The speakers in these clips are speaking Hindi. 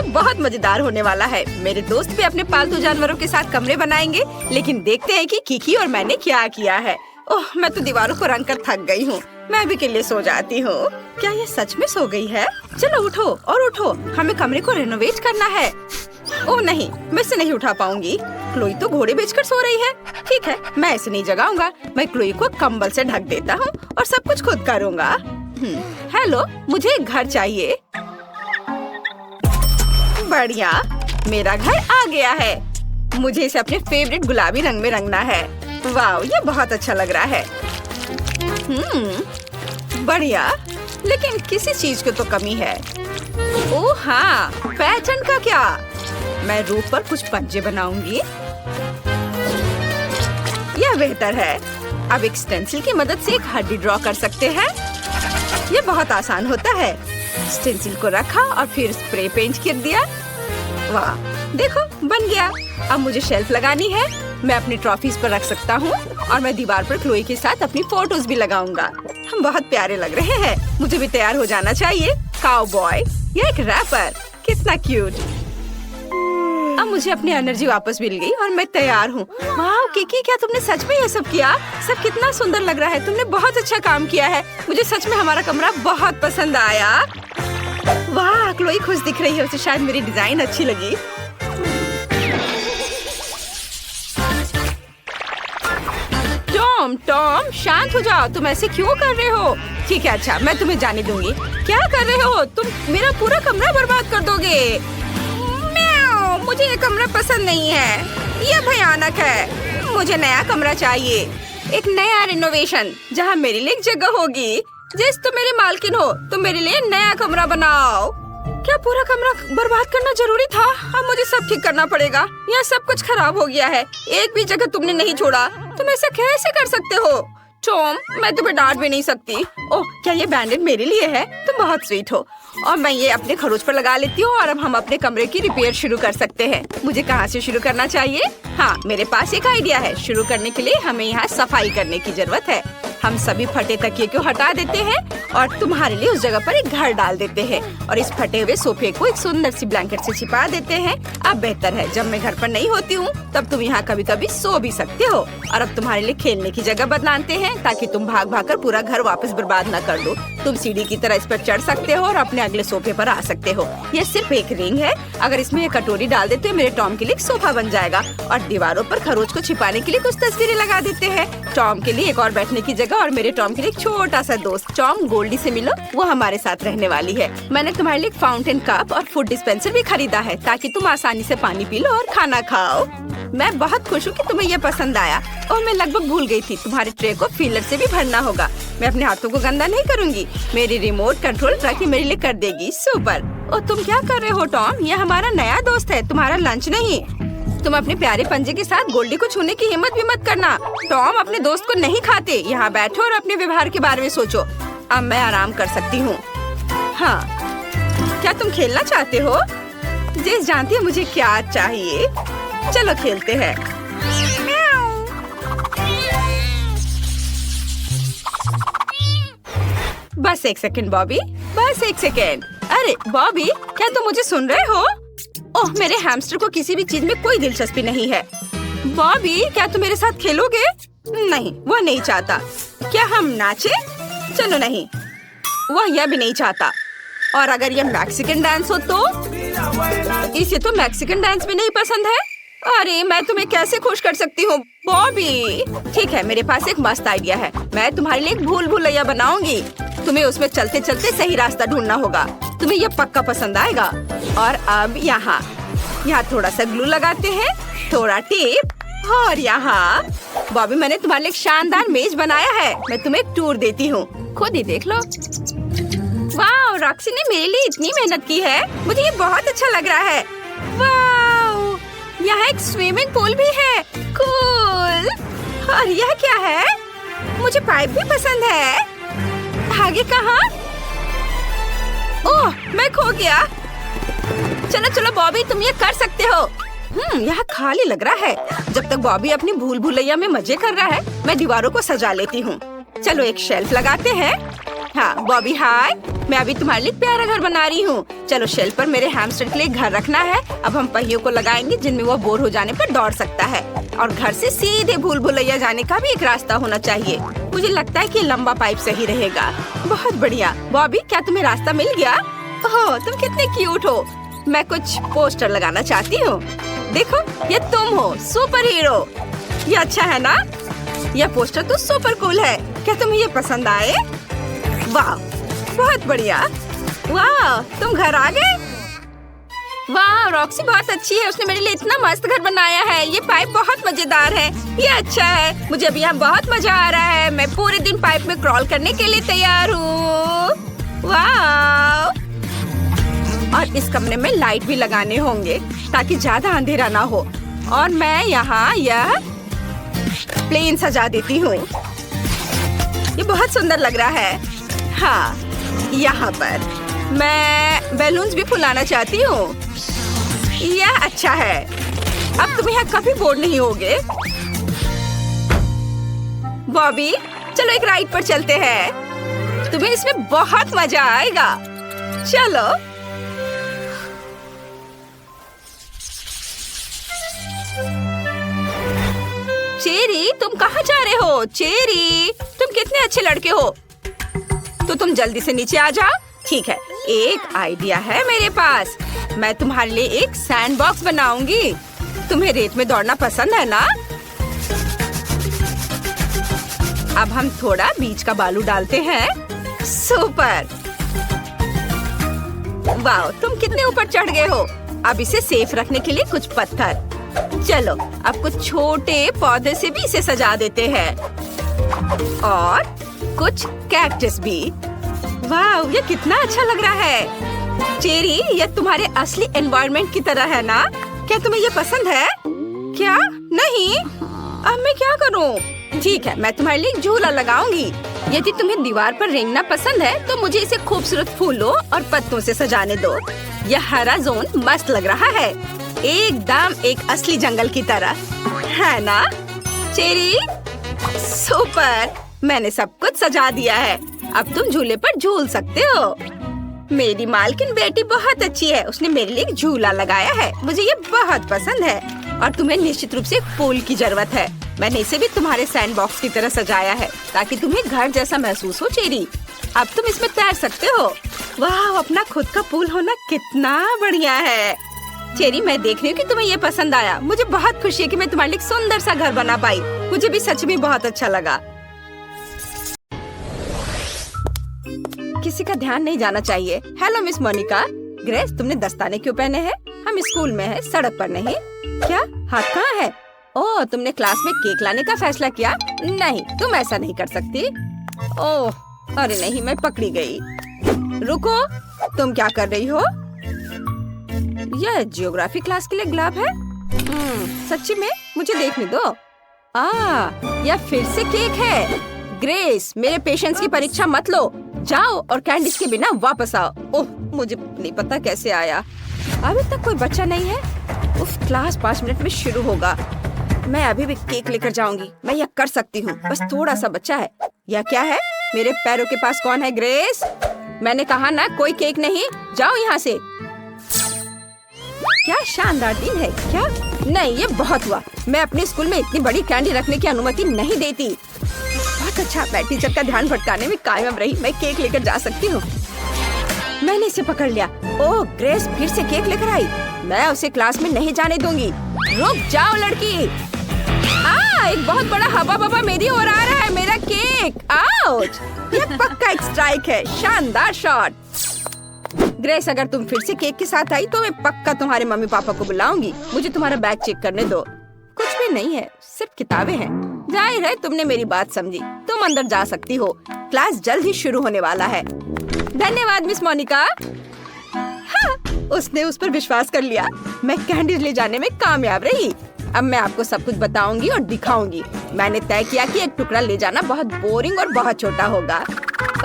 बहुत मजेदार होने वाला है। मेरे दोस्त भी अपने पालतू जानवरों के साथ कमरे बनाएंगे, लेकिन देखते हैं कि किकी और मैंने क्या किया है। ओह, मैं तो दीवारों को रंग कर थक गई हूँ। मैं भी के लिए सो जाती हूँ। क्या ये सच में सो गई है? चलो उठो और उठो, हमें कमरे को रेनोवेट करना है। ओह नहीं, मैं इसे नहीं उठा पाऊंगी। क्लोई तो घोड़े बेचकर सो रही है। ठीक है, मैं इसे नहीं जगाऊंगा। मैं क्लोई को कंबल से ढक देता हूँ और सब कुछ खुद करूँगा। हेलो, मुझे एक घर चाहिए। बढ़िया, मेरा घर आ गया है। मुझे इसे अपने फेवरेट गुलाबी रंग में रंगना है। वाह, ये बहुत अच्छा लग रहा है। बढ़िया, लेकिन किसी चीज की तो कमी है। ओह हाँ, पैटर्न का क्या? मैं रूफ पर कुछ पंजे बनाऊंगी। यह बेहतर है। अब एक स्टेंसिल की मदद से एक हड्डी ड्रॉ कर सकते हैं। यह बहुत आसान होता है। स्टेंसिल को रखा और फिर स्प्रे पेंट कर दिया। वाह, देखो बन गया। अब मुझे शेल्फ लगानी है। मैं अपनी ट्रॉफीज पर रख सकता हूँ और मैं दीवार पर क्लोई के साथ अपनी फोटोज भी लगाऊंगा। हम बहुत प्यारे लग रहे हैं। मुझे भी तैयार हो जाना चाहिए। काउबॉय या एक रैपर, कितना क्यूट। अब मुझे अपनी एनर्जी वापस मिल गई और मैं तैयार हूँ। वाह किकी, क्या तुमने सच में ये सब किया? सब कितना सुंदर लग रहा है। तुमने बहुत अच्छा काम किया है। मुझे सच में हमारा कमरा बहुत पसंद आया। वाह, क्लोई खुश दिख रही है। उसे शायद मेरी डिजाइन अच्छी लगी। टॉम, शांत हो जाओ। तुम ऐसे क्यों कर रहे हो? ठीक है, अच्छा, मैं तुम्हें जाने दूंगी। क्या कर रहे हो तुम? मेरा पूरा कमरा बर्बाद कर दोगे। म्याऊ, मुझे ये कमरा पसंद नहीं है। ये भयानक है। मुझे नया कमरा चाहिए। एक नया रिनोवेशन जहाँ मेरे लिए एक जगह होगी। जिस तुम मेरी मालकिन हो, तुम मेरे लिए नया कमरा बनाओ। क्या पूरा कमरा बर्बाद करना जरूरी था? अब मुझे सब ठीक करना पड़ेगा। यहाँ सब कुछ खराब हो गया है। एक भी जगह तुमने नहीं छोड़ा। तुम ऐसा कैसे कर सकते हो? टॉम, मैं तुम्हें डांट भी नहीं सकती। ओह, क्या ये बैंडेड मेरे लिए है? तुम बहुत स्वीट हो। और मैं ये अपने खरोच पर लगा लेती हूँ और अब हम अपने कमरे की रिपेयर शुरू कर सकते हैं। मुझे कहाँ से शुरू करना चाहिए? हाँ, मेरे पास एक आइडिया है। शुरू करने के लिए हमें यहाँ सफाई करने की जरूरत है। हम सभी फटे तकिए को हटा देते हैं और तुम्हारे लिए उस जगह पर एक घर डाल देते हैं और इस फटे हुए सोफे को एक सुंदर सी ब्लैंकेट से छिपा देते हैं। अब बेहतर है, जब मैं घर पर नहीं होती हूँ तब तुम यहाँ कभी कभी सो भी सकते हो। और अब तुम्हारे लिए खेलने की जगह बनाते हैं ताकि तुम भाग भाग कर पूरा घर वापस बर्बाद न कर दो। तुम सीढ़ी की तरह इस पर चढ़ सकते हो और अपने अगले सोफे पर आ सकते हो। यह सिर्फ एक रिंग है। अगर इसमें एक कटोरी डाल देते हो, मेरे टॉम के लिए एक सोफा बन जाएगा। और दीवारों पर खरोच को छिपाने के लिए कुछ तस्वीरें लगा देते हैं। टॉम के लिए एक और बैठने की जगह और मेरे टॉम के लिए एक छोटा सा दोस्त। टॉम, गोल्डी से मिलो, वो हमारे साथ रहने वाली है। मैंने तुम्हारे लिए एक फाउंटेन कप और फूड डिस्पेंसर भी खरीदा है ताकि तुम आसानी से पानी पी लो और खाना खाओ। मैं बहुत खुश हूँ कि तुम्हें ये पसंद आया। और मैं लगभग भूल गई थी, तुम्हारे ट्रे को फिलर से भी भरना होगा। मैं अपने हाथों को गंदा नहीं करूँगी। मेरी रिमोट कंट्रोल ट्रकी मेरे लिए कर देगी। सुपर। और तुम क्या कर रहे हो टॉम? ये हमारा नया दोस्त है, तुम्हारा लंच नहीं। तुम अपने प्यारे पंजे के साथ गोल्डी को छूने की हिम्मत भी मत करना। टॉम अपने दोस्त को नहीं खाते। यहाँ बैठो और अपने व्यवहार के बारे में सोचो। अब मैं आराम कर सकती हूँ। हाँ, क्या तुम खेलना चाहते हो? जेस जानती है मुझे क्या चाहिए। चलो खेलते हैं। बस एक सेकंड बॉबी, बस एक सेकंड। अरे बॉबी, क्या तुम मुझे सुन रहे हो? ओह, मेरे हैमस्टर को किसी भी चीज में कोई दिलचस्पी नहीं है। बॉबी, क्या तुम मेरे साथ खेलोगे? नहीं, वह नहीं चाहता। क्या हम नाचे? चलो नहीं, वह यह भी नहीं चाहता। और अगर यह मैक्सिकन डांस हो तो? इसे तो मैक्सिकन डांस भी नहीं पसंद है। अरे मैं तुम्हें कैसे खुश कर सकती हूँ बॉबी? ठीक है, मेरे पास एक मस्त आइडिया है। मैं तुम्हारे लिए एक भूल भुलैया बनाऊंगी। तुम्हें उसमें चलते चलते सही रास्ता ढूंढना होगा। तुम्हें यह पक्का पसंद आएगा। और अब यहाँ थोड़ा सा ग्लू लगाते हैं, थोड़ा टेप और यहाँ। बॉबी, मैंने तुम्हारे लिए एक शानदार मेज बनाया है। मैं तुम्हें एक टूर देती हूँ, खुद ही देख लो। वाह, रॉक्सी ने मेरे लिए इतनी मेहनत की है। मुझे ये बहुत अच्छा लग रहा है। वाह, यहाँ एक स्विमिंग पूल भी है। कूल। और यह क्या है? मुझे पाइप भी पसंद है। आगे कहाँ? ओह, मैं खो गया। चलो चलो बॉबी, तुम ये कर सकते हो। यहाँ खाली लग रहा है। जब तक बॉबी अपनी भूल भुलैया में मजे कर रहा है, मैं दीवारों को सजा लेती हूँ। चलो एक शेल्फ लगाते हैं हाँ बॉबी हाय, मैं अभी तुम्हारे लिए प्यारा घर बना रही हूँ। चलो शेल्फ पर मेरे हैमस्टर के लिए घर रखना है। अब हम पहियों को लगाएंगे जिनमें वो बोर हो जाने पर दौड़ सकता है। और घर से सीधे भूल भुलैया जाने का भी एक रास्ता होना चाहिए। मुझे लगता है कि लंबा पाइप सही रहेगा। बहुत बढ़िया। बॉबी क्या तुम्हें रास्ता मिल गया? ओह तुम कितने क्यूट हो। मैं कुछ पोस्टर लगाना चाहती हूँ। देखो ये तुम हो, सुपर हीरो। ये अच्छा है ना? यह पोस्टर तो सुपर कूल है। क्या तुम्हें ये पसंद आए? वाह बहुत बढ़िया। वाह तुम घर आ गए? वाह रॉक्सी बहुत अच्छी है। उसने मेरे लिए इतना मस्त घर बनाया है। ये पाइप बहुत मजेदार है। ये अच्छा है। मुझे अभी यहाँ बहुत मजा आ रहा है। मैं पूरे दिन पाइप में क्रॉल करने के लिए तैयार हूँ। वाह और इस कमरे में लाइट भी लगाने होंगे ताकि ज्यादा अंधेरा ना हो। और मैं यहाँ यह प्लेन सजा देती हूँ। ये बहुत सुंदर लग रहा है। हाँ यहाँ पर मैं बैलून्स भी फुलाना चाहती हूँ। यह अच्छा है। अब तुम यहाँ कभी बोर नहीं होगे। बॉबी चलो एक राइड पर चलते हैं। तुम्हें इसमें बहुत मजा आएगा। चलो चेरी तुम कहाँ जा रहे हो? चेरी तुम कितने अच्छे लड़के हो। तो तुम जल्दी से नीचे आ जाओ। ठीक है एक आइडिया है मेरे पास। मैं तुम्हारे लिए एक सैंड बॉक्स बनाऊंगी। तुम्हें रेत में दौड़ना पसंद है ना? अब हम थोड़ा बीच का बालू डालते हैं। सुपर। वाह तुम कितने ऊपर चढ़ गए हो। अब इसे सेफ रखने के लिए कुछ पत्थर। चलो अब कुछ छोटे पौधे से भी इसे सजा देते हैं। और कुछ कैक्टस भी। वाह ये कितना अच्छा लग रहा है। चेरी ये तुम्हारे असली एनवायरनमेंट की तरह है ना? क्या तुम्हें ये पसंद है? क्या नहीं? अब मैं क्या करूं? ठीक है मैं तुम्हारे लिए झूला लगाऊंगी। यदि तुम्हें दीवार पर रेंगना पसंद है तो मुझे इसे खूबसूरत फूलों और पत्तों से सजाने दो। यह हरा जोन मस्त लग रहा है। एकदम एक असली जंगल की तरह है ना? Cherry super. मैंने सब कुछ सजा दिया है। अब तुम झूले पर झूल सकते हो। मेरी मालकिन बेटी बहुत अच्छी है। उसने मेरे लिए एक झूला लगाया है। मुझे ये बहुत पसंद है। और तुम्हें निश्चित रूप से एक पूल की जरूरत है। मैंने इसे भी तुम्हारे सैंड बॉक्स की तरह सजाया है ताकि तुम्हें घर जैसा महसूस हो। चेरी अब तुम इसमें तैर सकते हो। वाह अपना खुद का पूल होना कितना बढ़िया है। चेरी मैं देख रही हूँ कि तुम्हें ये पसंद आया। मुझे बहुत खुशी है कि मैं तुम्हारे लिए एक सुंदर सा घर बना पाई। मुझे भी सच में बहुत अच्छा लगा। किसी का ध्यान नहीं जाना चाहिए। Hello miss Monika. ग्रेस तुमने दस्ताने क्यों पहने हैं? हम स्कूल में हैं, सड़क पर नहीं। क्या हाथ कहाँ है? ओह तुमने क्लास में केक लाने का फैसला किया? नहीं तुम ऐसा नहीं कर सकती। ओह अरे नहीं मैं पकड़ी गई। रुको तुम क्या कर रही हो? यह जियोग्राफी क्लास के लिए ग्लव है। सच्ची में मुझे देखने दो। यह फिर से केक है। ग्रेस मेरे पेशेंस की परीक्षा मत लो। जाओ और कैंडीज के बिना वापस आओ। ओह मुझे नहीं पता कैसे आया। अभी तक कोई बच्चा नहीं है। उफ क्लास 5 मिनट में शुरू होगा। मैं अभी भी केक लेकर जाऊंगी। मैं यह कर सकती हूँ। बस थोड़ा सा बच्चा है। यह क्या है? मेरे पैरों के पास कौन है? ग्रेस मैंने कहा ना कोई केक नहीं। जाओ यहाँ से। क्या शानदार दिन है। क्या नहीं ये बहुत हुआ। मैं अपने स्कूल में इतनी बड़ी कैंडी रखने की अनुमति नहीं देती। बहुत अच्छा मैं टीचर का ध्यान भटकाने में कामयाब रही। मैं केक लेकर जा सकती हूँ। मैंने इसे पकड़ लिया। ओह ग्रेस फिर से केक लेकर आई। मैं उसे क्लास में नहीं जाने दूंगी। रुक जाओ लड़की। एक बहुत बड़ा हवा बवा मेरी ओर आ रहा है। मेरा केक। आउच यह पक्का एक स्ट्राइक है। शानदार शॉट। ग्रेस अगर तुम फिर से केक के साथ आई तो मैं पक्का तुम्हारे मम्मी पापा को बुलाऊंगी। मुझे तुम्हारा बैग चेक करने दो। कुछ भी नहीं है सिर्फ किताबें हैं। जाहिर है तुमने मेरी बात समझी। तुम अंदर जा सकती हो। क्लास जल्द ही शुरू होने वाला है। धन्यवाद मिस मोनिका। हाँ, उसने उस पर विश्वास कर लिया। मैं कैंडीज ले जाने में कामयाब रही। अब मैं आपको सब कुछ बताऊंगी और दिखाऊंगी। मैंने तय किया कि एक टुकड़ा ले जाना बहुत बोरिंग और बहुत छोटा होगा।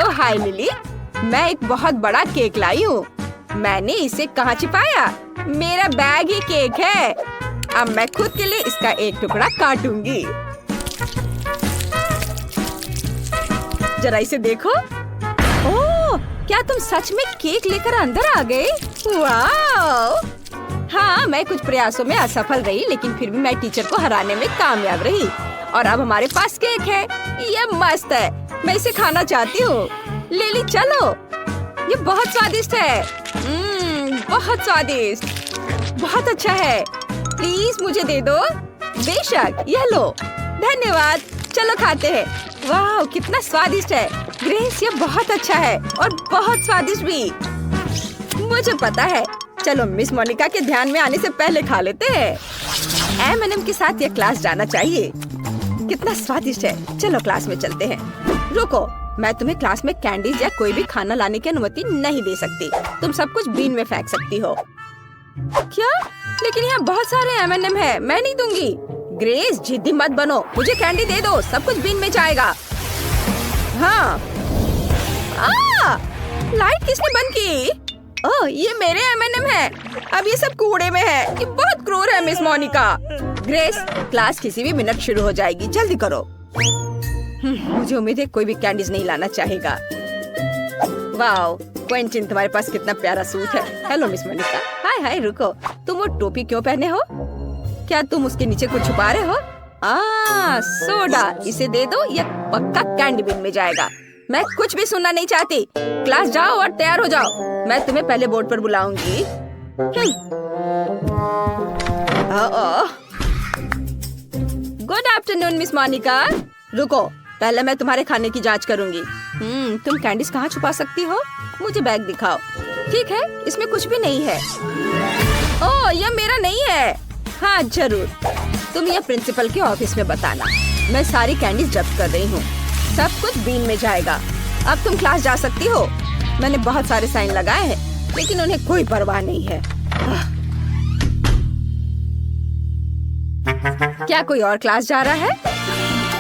ओह हाय लिली मैं एक बहुत बड़ा केक लाई हूँ। मैंने इसे कहाँ छिपाया? मेरा बैग ही केक है। अब मैं खुद के लिए इसका एक टुकड़ा काटूंगी। जरा इसे देखो। ओह, क्या तुम सच में केक लेकर अंदर आ गए? वाह! हाँ, मैं कुछ प्रयासों में असफल रही, लेकिन फिर भी मैं टीचर को हराने में कामयाब रही। और अब हमारे पास केक है। ये मस्त है, मैं इसे खाना चाहती हूँ। लिली चलो, ये बहुत स्वादिष्ट है। बहुत स्वादिष्ट, बहुत अच्छा है। प्लीज मुझे दे दो। बेशक, यह लो। धन्यवाद, चलो खाते हैं। वाह, कितना स्वादिष्ट है। ग्रेस, ये बहुत अच्छा है और बहुत स्वादिष्ट भी। मुझे पता है। चलो मिस मोनिका के ध्यान में आने से पहले खा लेते हैं। M&M के साथ यह क्लास जाना चाहिए। कितना स्वादिष्ट है। चलो क्लास में चलते हैं। रुको, मैं तुम्हें क्लास में कैंडीज या कोई भी खाना लाने की अनुमति नहीं दे सकती। तुम सब कुछ बीन में फेंक सकती हो। क्या? लेकिन यहाँ बहुत सारे M&M है, मैं नहीं दूंगी। ग्रेस, जिद्दी मत बनो, मुझे कैंडी दे दो, सब कुछ बीन में जाएगा। हाँ। लाइट किसने बंद की? ओह, ये मेरे M&M है। अब ये सब कूड़े में है। ये बहुत क्रूर है मिस मोनिका। ग्रेस, क्लास किसी भी मिनट शुरू हो जाएगी, जल्दी करो। मुझे उम्मीद है कोई भी कैंडीज नहीं लाना चाहेगा। वाओ, क्वेंटिन, तुम्हारे पास कितना प्यारा सूट है। Hello miss Monika. Hi hi, रुको, तुम वो टोपी क्यों पहने हो? क्या तुम उसके नीचे कुछ छुपा रहे हो? सोडा, इसे दे दो, यह पक्का कैंडी बिन में जाएगा। मैं कुछ भी सुनना नहीं चाहती। क्लास जाओ और तैयार हो जाओ। मैं तुम्हें पहले बोर्ड पर बुलाऊंगी। Good afternoon miss Monika. रुको, पहले मैं तुम्हारे खाने की जांच करूंगी। तुम कैंडीज कहाँ छुपा सकती हो? मुझे बैग दिखाओ। ठीक है, इसमें कुछ भी नहीं है। ओह, यह मेरा नहीं है। हाँ जरूर, तुम यह प्रिंसिपल के ऑफिस में बताना। मैं सारी कैंडीज जब्त कर रही हूँ। सब कुछ बीन में जाएगा। अब तुम क्लास जा सकती हो। मैंने बहुत सारे साइन लगाए हैं, लेकिन उन्हें कोई परवाह नहीं है। क्या कोई और क्लास जा रहा है?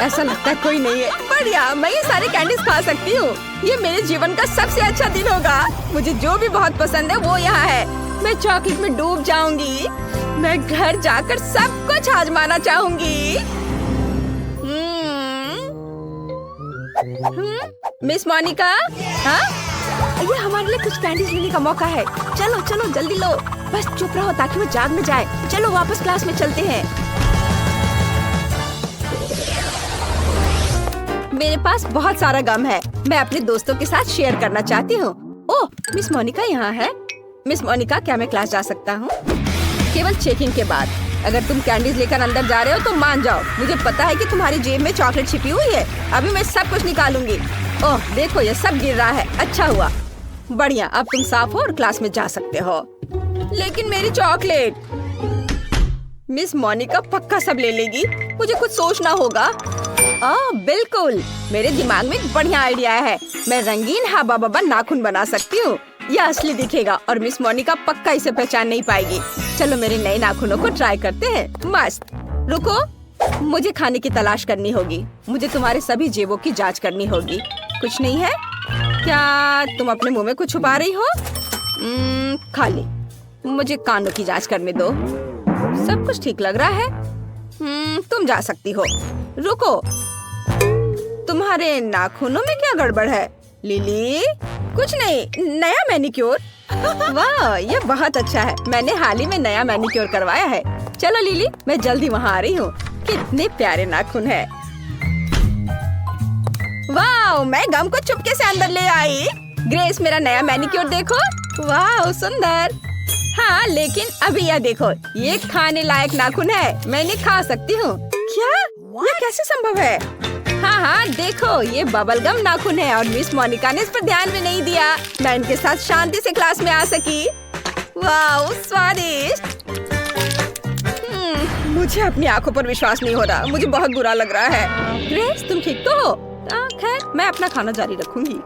ऐसा लगता है कोई नहीं है। बढ़िया, मैं ये सारे कैंडीज खा सकती हूँ। ये मेरे जीवन का सबसे अच्छा दिन होगा। मुझे जो भी बहुत पसंद है वो यहाँ है। मैं चॉकलेट में डूब जाऊंगी। मैं घर जाकर सब कुछ आजमाना चाहूंगी। मिस मोनिका, हाँ? ये हमारे लिए कुछ कैंडीज लेने का मौका है। चलो चलो जल्दी लो। बस चुप रहो ताकि वो जाग न जाए। चलो वापस क्लास में चलते हैं। मेरे पास बहुत सारा गम है। मैं अपने दोस्तों के साथ शेयर करना चाहती हूँ। ओह, मिस मोनिका यहाँ है। मिस मोनिका, क्या मैं क्लास जा सकता हूँ? केवल चेकिंग के बाद। अगर तुम कैंडीज लेकर अंदर जा रहे हो तो मान जाओ। मुझे पता है कि तुम्हारी जेब में चॉकलेट छिपी हुई है। अभी मैं सब कुछ निकालूंगी। ओह देखो, ये सब गिर रहा है। अच्छा हुआ। बढ़िया, अब तुम साफ हो और क्लास में जा सकते हो। लेकिन मेरी चॉकलेट। मिस मोनिका पक्का सब ले लेगी। मुझे कुछ सोचना होगा। बिल्कुल, मेरे दिमाग में एक बढ़िया आइडिया है। मैं रंगीन हबा बबा नाखून बना सकती हूँ। यह असली दिखेगा और मिस मोनिका पक्का इसे पहचान नहीं पाएगी। चलो मेरे नए नाखूनों को ट्राई करते हैं। मस्त। रुको, मुझे खाने की तलाश करनी होगी। मुझे तुम्हारे सभी जेबों की जांच करनी होगी। कुछ नहीं है? क्या तुम अपने मुंह में कुछ छुपा रही हो? खाली। मुझे कानों की जांच करने दो। सब कुछ ठीक लग रहा है। तुम जा सकती हो। रुको, तुम्हारे नाखूनों में क्या गड़बड़ है? लिली, कुछ नहीं, नया मैनिक्योर। वाह, यह बहुत अच्छा है। मैंने हाल ही में नया मैनिक्योर करवाया है। चलो लिली, मैं जल्दी वहाँ आ रही हूँ। कितने प्यारे नाखून है। वाह, मैं गम को चुपके से अंदर ले आई। ग्रेस, मेरा नया मैनिक्योर देखो। वाह सुंदर। हाँ, लेकिन अभी यह देखो, ये खाने लायक नाखून है। मैं इन्हें खा सकती हूँ। क्या? यह कैसे संभव है? हाँ, देखो, ये बबल गम नाखून है और मिस मोनिका ने इस पर ध्यान भी नहीं दिया। मैं इनके साथ शांति से क्लास में आ सकी। वाह, स्वादिष्ट। मुझे अपनी आंखों पर विश्वास नहीं हो रहा। मुझे बहुत बुरा लग रहा है। ग्रेस, तुम ठीक तो हो? खैर, मैं अपना खाना जारी रखूंगी।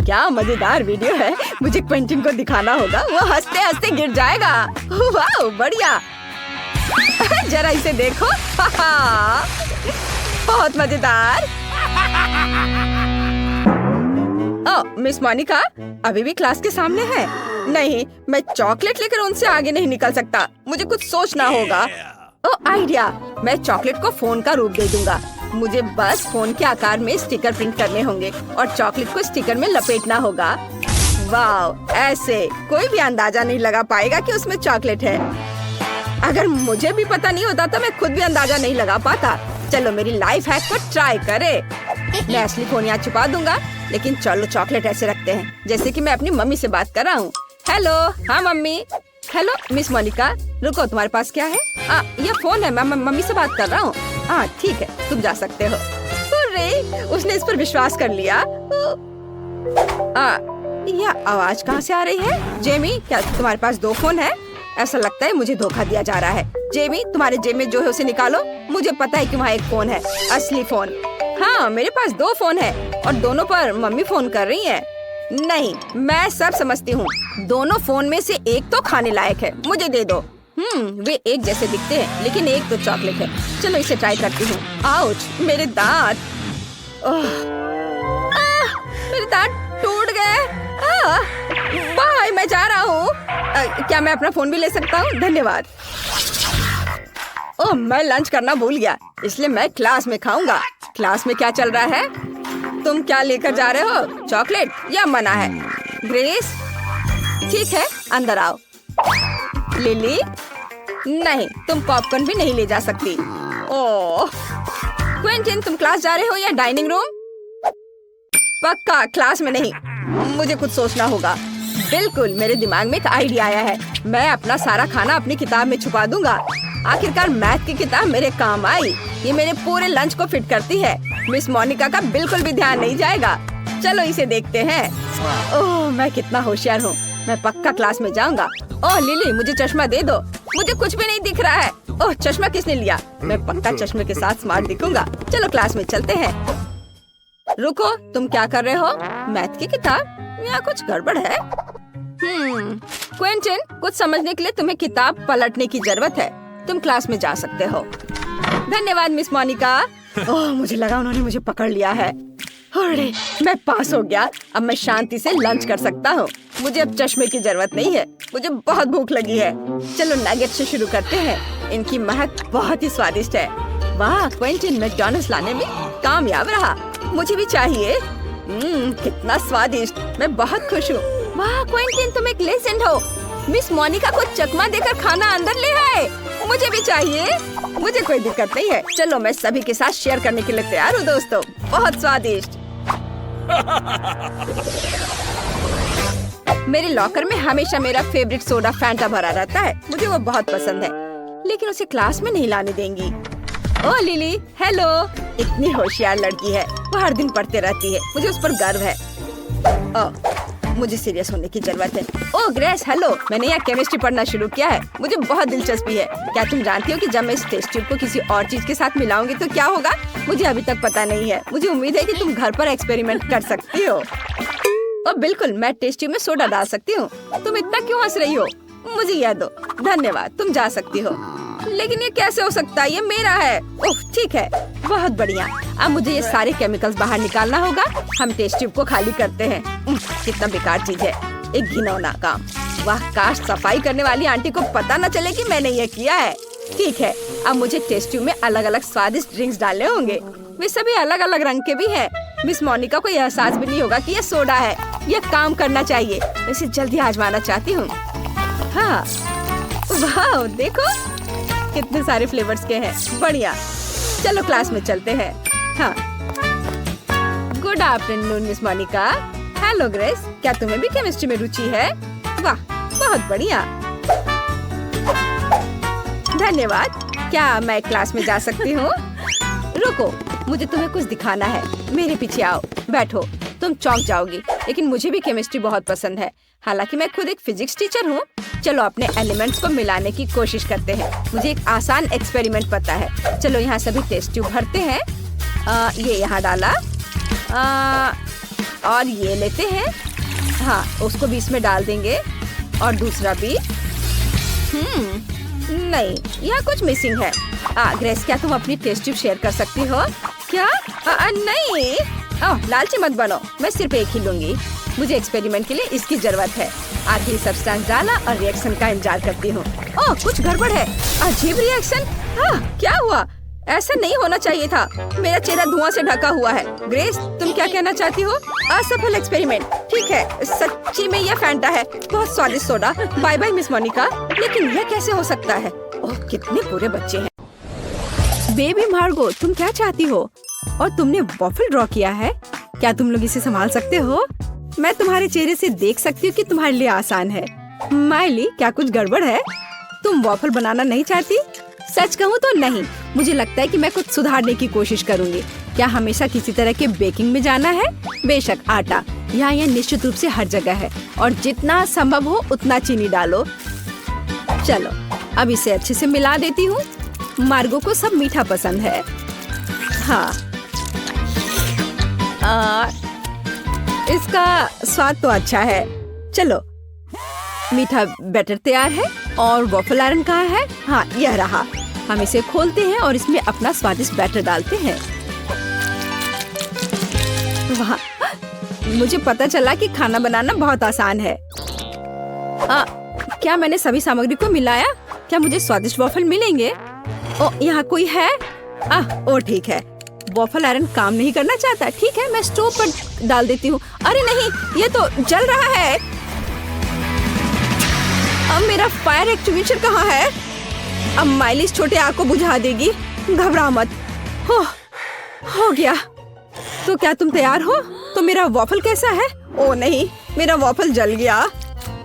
क्या मजेदार वीडियो है। मुझे क्वेंटिन को दिखाना होगा। वो हंसते हंसते गिर जाएगा। वाह, बढ़िया। जरा इसे देखो। बहुत मजेदार। मिस मोनिका अभी भी क्लास के सामने है? नहीं, मैं चॉकलेट लेकर उनसे आगे नहीं निकल सकता। मुझे कुछ सोचना होगा। आइडिया, मैं चॉकलेट को फोन का रूप दे दूंगा मुझे बस फोन के आकार में स्टिकर प्रिंट करने होंगे और चॉकलेट को स्टिकर में लपेटना होगा। वाह, ऐसे कोई भी अंदाजा नहीं लगा पाएगा कि उसमें चॉकलेट है। अगर मुझे भी पता नहीं होता तो मैं खुद भी अंदाजा नहीं लगा पाता। चलो मेरी लाइफ हैक को ट्राई करे। मैं असली फोन यहाँ छुपा दूंगा, लेकिन चलो चॉकलेट ऐसे रखते हैं जैसे कि मैं अपनी मम्मी से बात कर रहा हूँ। हेलो, हाँ मम्मी। हेलो मिस मोनिका, रुको, तुम्हारे पास क्या है? ये फोन है, मैं मम्मी से बात कर रहा हूँ। हाँ ठीक है, तुम जा सकते हो। अरे, उसने इस पर विश्वास कर लिया। यह आवाज कहाँ से आ रही है? जेमी, क्या तुम्हारे पास 2 फोन है? ऐसा लगता है मुझे धोखा दिया जा रहा है। जेमी, तुम्हारे जेब में जो है उसे निकालो। मुझे पता है कि वहाँ एक फोन है, असली फोन। हाँ, मेरे पास 2 फोन है और दोनों पर मम्मी फोन कर रही है। नहीं, मैं सब समझती हूँ। दोनों फोन में से एक तो खाने लायक है, मुझे दे दो। वे एक जैसे दिखते हैं, लेकिन एक तो चॉकलेट है। चलो इसे ट्राई करती हूँ। आउच, मेरे दांत। मेरे दांत टूट गए। बाय, मैं जा रहा हूँ। क्या मैं अपना फोन भी ले सकता हूँ? धन्यवाद। ओह, मैं लंच करना भूल गया, इसलिए मैं क्लास में खाऊंगा। क्लास में क्या चल रहा है? तुम क्या लेकर जा रहे हो? चॉकलेट या मना है? ग्रेस, ठीक है, अंदर आओ। लिली, नहीं, तुम पॉपकॉर्न भी नहीं ले जा सकती। ओह, क्विंटन, तुम क्लास जा रहे हो या डाइनिंग रूम? पक्का क्लास में नहीं, मुझे कुछ सोचना होगा। बिल्कुल, मेरे दिमाग में एक आइडिया आया है। मैं अपना सारा खाना अपनी किताब में छुपा दूंगा। आखिरकार मैथ की किताब मेरे काम आई। ये मेरे पूरे लंच को फिट करती है। मिस मोनिका का बिल्कुल भी ध्यान नहीं जाएगा। चलो इसे देखते हैं। ओह, मैं कितना होशियार हूँ। मैं पक्का क्लास में जाऊंगा। ओह लिली, मुझे चश्मा दे दो, मुझे कुछ भी नहीं दिख रहा है। ओह, चश्मा किसने लिया? मैं पक्का चश्मे के साथ स्मार्ट दिखूंगा। चलो क्लास में चलते हैं। रुको, तुम क्या कर रहे हो? मैथ की किताब? यहाँ कुछ गड़बड़ है। क्विंटन, कुछ समझने के लिए तुम्हें किताब पलटने की जरूरत है। तुम क्लास में जा सकते हो। धन्यवाद मिस मोनिका। ओह, मुझे लगा उन्होंने मुझे पकड़ लिया है। अरे, मैं पास हो गया। अब मैं शांति से लंच कर सकता हूँ। मुझे अब चश्मे की जरूरत नहीं है। मुझे बहुत भूख लगी है। चलो नगेट से शुरू करते हैं। इनकी महक बहुत ही स्वादिष्ट है। वाह, क्विंटन मैकडॉनल्ड्स लाने में कामयाब रहा। मुझे भी चाहिए। कितना स्वादिष्ट। मैं बहुत खुश हूँ। वाह क्विंटन, तुम एक लेजेंड हो। मिस मोनिका को चकमा देकर खाना अंदर ले आए। मुझे भी चाहिए। मुझे कोई दिक्कत नहीं है। चलो, मैं सभी के साथ शेयर करने के लिए तैयार हूँ दोस्तों। बहुत स्वादिष्ट। मेरे लॉकर में हमेशा मेरा फेवरेट सोडा फैंटा भरा रहता है। मुझे वो बहुत पसंद है, लेकिन उसे क्लास में नहीं लाने देंगी। ओह लिली, हेलो। इतनी होशियार लड़की है। वो हर दिन पढ़ते रहती है। मुझे उस पर गर्व है। मुझे सीरियस होने की जरूरत है। ओह ग्रेस, हेलो। मैंने यहाँ केमिस्ट्री पढ़ना शुरू किया है। मुझे बहुत दिलचस्पी है। क्या तुम जानती हो कि जब मैं इस टेस्ट ट्यूब को किसी और चीज के साथ मिलाऊंगी तो क्या होगा? मुझे अभी तक पता नहीं है। मुझे उम्मीद है कि तुम घर पर एक्सपेरिमेंट कर सकती हो। ओह बिल्कुल, मैं टेस्ट ट्यूब में सोडा डाल सकती हूँ। तुम इतना क्यों हंस रही हो? मुझे यह दो। धन्यवाद, तुम जा सकती हो। लेकिन ये कैसे हो सकता है? ये मेरा है। ओह ठीक है, बहुत बढ़िया। अब मुझे ये सारे केमिकल्स बाहर निकालना होगा। हम टेस्ट ट्यूब को खाली करते हैं। कितना बेकार चीज है, एक घिनौना काम। वाह, काश सफाई करने वाली आंटी को पता न चले कि मैंने ये किया है। ठीक है, अब मुझे टेस्ट ट्यूब में अलग अलग स्वादिष्ट ड्रिंक्स डालने होंगे। वे सभी अलग अलग रंग के भी हैं। मिस मोनिका को यह एहसास भी नहीं होगा कि ये सोडा है। यह काम करना चाहिए। मैं इसे जल्दी आजमाना चाहती हूँ। हाँ, वाह देखो कितने सारे फ्लेवर्स के हैं। बढ़िया, चलो क्लास में चलते हैं। हाँ, good afternoon miss Monica. Hello Grace, क्या तुम्हें भी केमिस्ट्री में रुचि है? वाह, बहुत बढ़िया। धन्यवाद। क्या मैं क्लास में जा सकती हूँ? रुको, मुझे तुम्हें कुछ दिखाना है। मेरे पीछे आओ, बैठो। तुम चौंक जाओगी, लेकिन मुझे भी केमिस्ट्री बहुत पसंद है। हालांकि मैं खुद एक फिजिक्स टीचर हूँ। चलो अपने एलिमेंट्स को मिलाने की कोशिश करते हैं। मुझे एक आसान एक्सपेरिमेंट पता है। चलो यहाँ सभी टेस्ट ट्यूब भरते हैं। ये यहाँ डाला। और ये लेते हैं। हाँ, उसको भी इसमें डाल देंगे और दूसरा भी। नहीं, यहाँ कुछ मिसिंग है। ग्रेस, क्या तुम अपनी टेस्ट ट्यूब शेयर कर सकती हो? क्या? नहीं, लालची मत बनो। मैं सिर्फ एक ही लूंगी। मुझे एक्सपेरिमेंट के लिए इसकी जरूरत है। आखिरी सब्सटेंस डाला और रिएक्शन का इंतजार करती हूँ। ओह, कुछ गड़बड़ है। अजीब रिएक्शन। क्या हुआ? ऐसा नहीं होना चाहिए था। मेरा चेहरा धुआं से ढका हुआ है। ग्रेस, तुम क्या कहना चाहती हो? असफल एक्सपेरिमेंट। ठीक है, सच्ची में यह फैंटा है, बहुत स्वादिष्ट soda. Bye bye miss Monica. लेकिन यह कैसे हो सकता है? ओह, कितने बुरे बच्चे हैं। बेबी मार्गो, तुम क्या चाहती हो? और तुमने वॉफल ड्रॉ किया है? क्या तुम लोग इसे संभाल सकते हो? मैं तुम्हारे चेहरे से देख सकती हूँ कि तुम्हारे लिए आसान है। माइली, क्या कुछ गड़बड़ है? तुम वॉफल बनाना नहीं चाहती? सच कहूँ तो नहीं। मुझे लगता है कि मैं कुछ सुधारने की कोशिश करूँगी। क्या हमेशा किसी तरह के बेकिंग में जाना है? बेशक, आटा यहाँ यह निश्चित रूप से हर जगह है और जितना संभव हो उतना चीनी डालो। चलो, अब इसे अच्छे से मिला देती हूँ। मार्गो को सब मीठा पसंद है। हाँ, इसका स्वाद तो अच्छा है। चलो, मीठा बैटर तैयार है और वॉफल आयरन कहाँ है? हाँ, यह रहा। हम इसे खोलते हैं और इसमें अपना स्वादिष्ट बैटर डालते हैं। वाह, मुझे पता चला कि खाना बनाना बहुत आसान है। क्या मैंने सभी सामग्री को मिलाया? क्या मुझे स्वादिष्ट वॉफल मिलेंगे? ओ, यहाँ कोई है? ओ ठीक है, वॉफल आयरन काम नहीं करना चाहता। ठीक है, मैं स्टोव पर डाल देती हूँ। अरे नहीं, ये तो जल रहा है। अब मेरा फायर एक्सटिंग्विशर कहाँ है? अब माइली इस छोटे आग को बुझा देगी। घबरा मत। हो गया। तो क्या तुम तैयार हो? तो मेरा वॉफल कैसा है? ओ नहीं, मेरा वॉफल जल गया।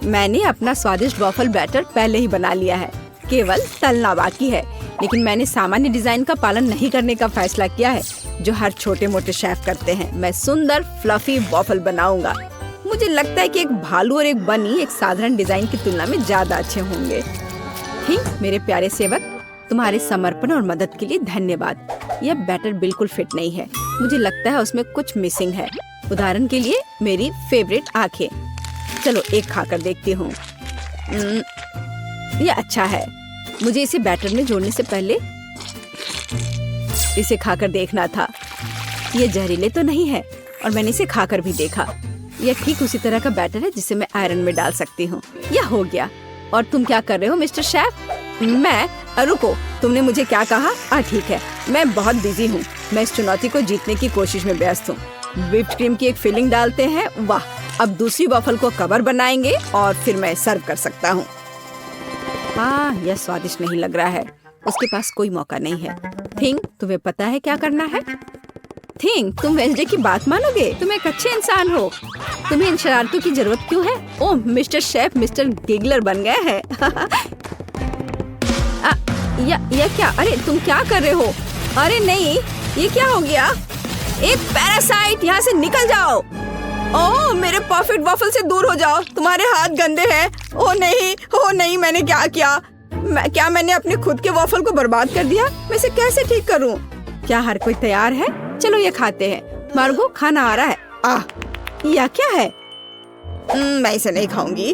मैंने अपना स्वादिष्ट वॉफल बैटर पहले ही बना लिया है, केवल तलना बाकी है। लेकिन मैंने सामान्य डिजाइन का पालन नहीं करने का फैसला किया है, जो हर छोटे मोटे शेफ करते हैं। मैं सुंदर फ्लफी वॉफल बनाऊंगा। मुझे लगता है कि एक भालू और एक बनी एक साधारण डिजाइन की तुलना में ज्यादा अच्छे होंगे। ठीक, मेरे प्यारे सेवक, तुम्हारे समर्पण और मदद के लिए धन्यवाद। यह बैटर बिल्कुल फिट नहीं है। मुझे लगता है उसमें कुछ मिसिंग है। उदाहरण के लिए मेरी फेवरेट आंखें। चलो, एक खाकर देखती हूँ। यह अच्छा है। मुझे इसे बैटर में जोड़ने से पहले इसे खाकर देखना था। ये जहरीले तो नहीं है और मैंने इसे खाकर भी देखा। यह ठीक उसी तरह का बैटर है जिसे मैं आयरन में डाल सकती हूँ। यह हो गया। और तुम क्या कर रहे हो मिस्टर शेफ? मैं? रुको, तुमने मुझे क्या कहा? ठीक है, मैं बहुत बिजी हूँ। मैं इस चुनौती को जीतने की कोशिश में व्यस्त हूँ। व्हिप्ड क्रीम की एक फिलिंग डालते हैं। वाह, अब दूसरी वॉफल को कवर बनाएंगे और फिर मैं सर्व कर सकता हूँ। यह स्वादिष्ट नहीं लग रहा है। उसके पास कोई मौका नहीं है। थिंग, तुम्हें पता है क्या करना है? थिंग, तुम वेंसडे की बात मानोगे? तुम एक अच्छे इंसान हो। तुम्हें इन शरारतों की जरूरत क्यों है? ओह, मिस्टर शेफ मिस्टर गिगलर बन गए हैं। यह क्या? अरे तुम क्या कर रहे हो? अरे नहीं, ये क्या हो गया? एक पैरासाइट, यहाँ से निकल जाओ। ओह, मेरे परफेक्ट वॉफल से दूर हो जाओ। तुम्हारे हाथ गंदे हैं। ओह नहीं, मैंने क्या किया? क्या मैंने अपने खुद के वॉफल को बर्बाद कर दिया? मैं इसे कैसे ठीक करूं? क्या हर कोई तैयार है? चलो ये खाते हैं। मार्गो, खाना आ रहा है। यह क्या है? मैं इसे नहीं खाऊंगी।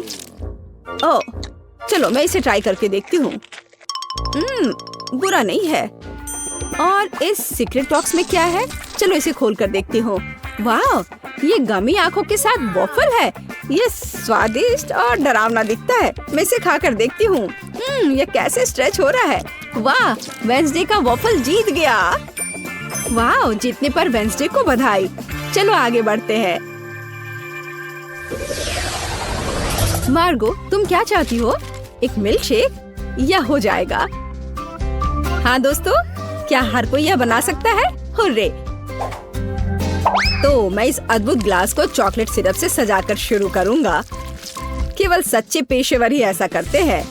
ओह, चलो मैं इसे ट्राई करके देखती हूँ। बुरा नहीं है। और इस सीक्रेट बॉक्स में क्या है? चलो इसे खोल कर देखती हूँ। वाह, ये गमी आंखों के साथ वॉफल है। ये स्वादिष्ट और डरावना दिखता है। मैं इसे खाकर देखती हूँ। ये कैसे स्ट्रेच हो रहा है। वाह, वेंसडे का वॉफल जीत गया। वाह, जीतने पर वेंसडे को बधाई। चलो आगे बढ़ते हैं। मार्गो, तुम क्या चाहती हो? एक मिल्क शेक? यह हो जाएगा। हाँ दोस्तों, क्या हर कोई यह बना सकता है? हुर्रे! तो मैं इस अद्भुत ग्लास को चॉकलेट सिरप से सजाकर शुरू करूंगा। केवल सच्चे पेशेवर ही ऐसा करते हैं।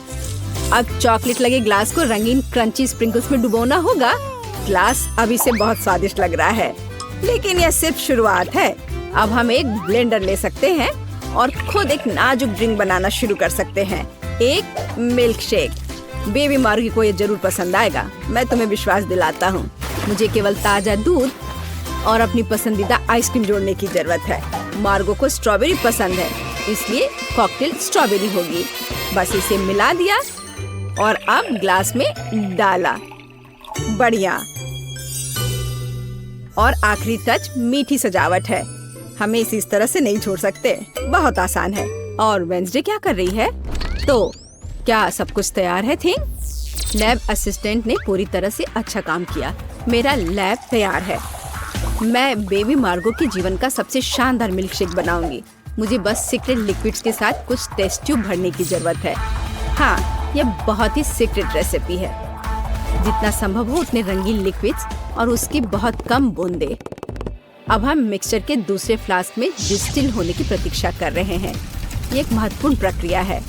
अब चॉकलेट लगे ग्लास को रंगीन क्रंची स्प्रिंकल्स में डुबोना होगा। ग्लास अभी से बहुत स्वादिष्ट लग रहा है, लेकिन यह सिर्फ शुरुआत है। अब हम एक ब्लेंडर ले सकते हैं और खुद एक नाजुक ड्रिंक बनाना शुरू कर सकते हैं। एक मिल्क शेक। बेबी मार्गी को ये जरूर पसंद आएगा, मैं तुम्हें विश्वास दिलाता हूँ। मुझे केवल ताजा दूध और अपनी पसंदीदा आइसक्रीम जोड़ने की जरूरत है। मार्गो को स्ट्रॉबेरी पसंद है, इसलिए कॉकटेल स्ट्रॉबेरी होगी। बस इसे मिला दिया और अब ग्लास में डाला। बढ़िया। और आखिरी टच मीठी सजावट है। हमें इसे इस तरह से नहीं छोड़ सकते। बहुत आसान है। और वेंसडे क्या कर रही है? तो क्या सब कुछ तैयार है? थिंग, लैब असिस्टेंट ने पूरी तरह से अच्छा काम किया। मेरा लैब तैयार है। मैं बेबी मार्गो के जीवन का सबसे शानदार मिल्क शेक बनाऊंगी। मुझे बस सीक्रेट लिक्विड्स के साथ कुछ टेस्ट ट्यूब भरने की जरूरत है। हाँ, यह बहुत ही सीक्रेट रेसिपी है। जितना संभव हो उतने रंगीन लिक्विड्स और उसकी बहुत कम बूंदे। अब हम मिक्सचर के दूसरे फ्लास्क में डिस्टिल होने की प्रतीक्षा कर रहे हैं। ये एक महत्वपूर्ण प्रक्रिया है।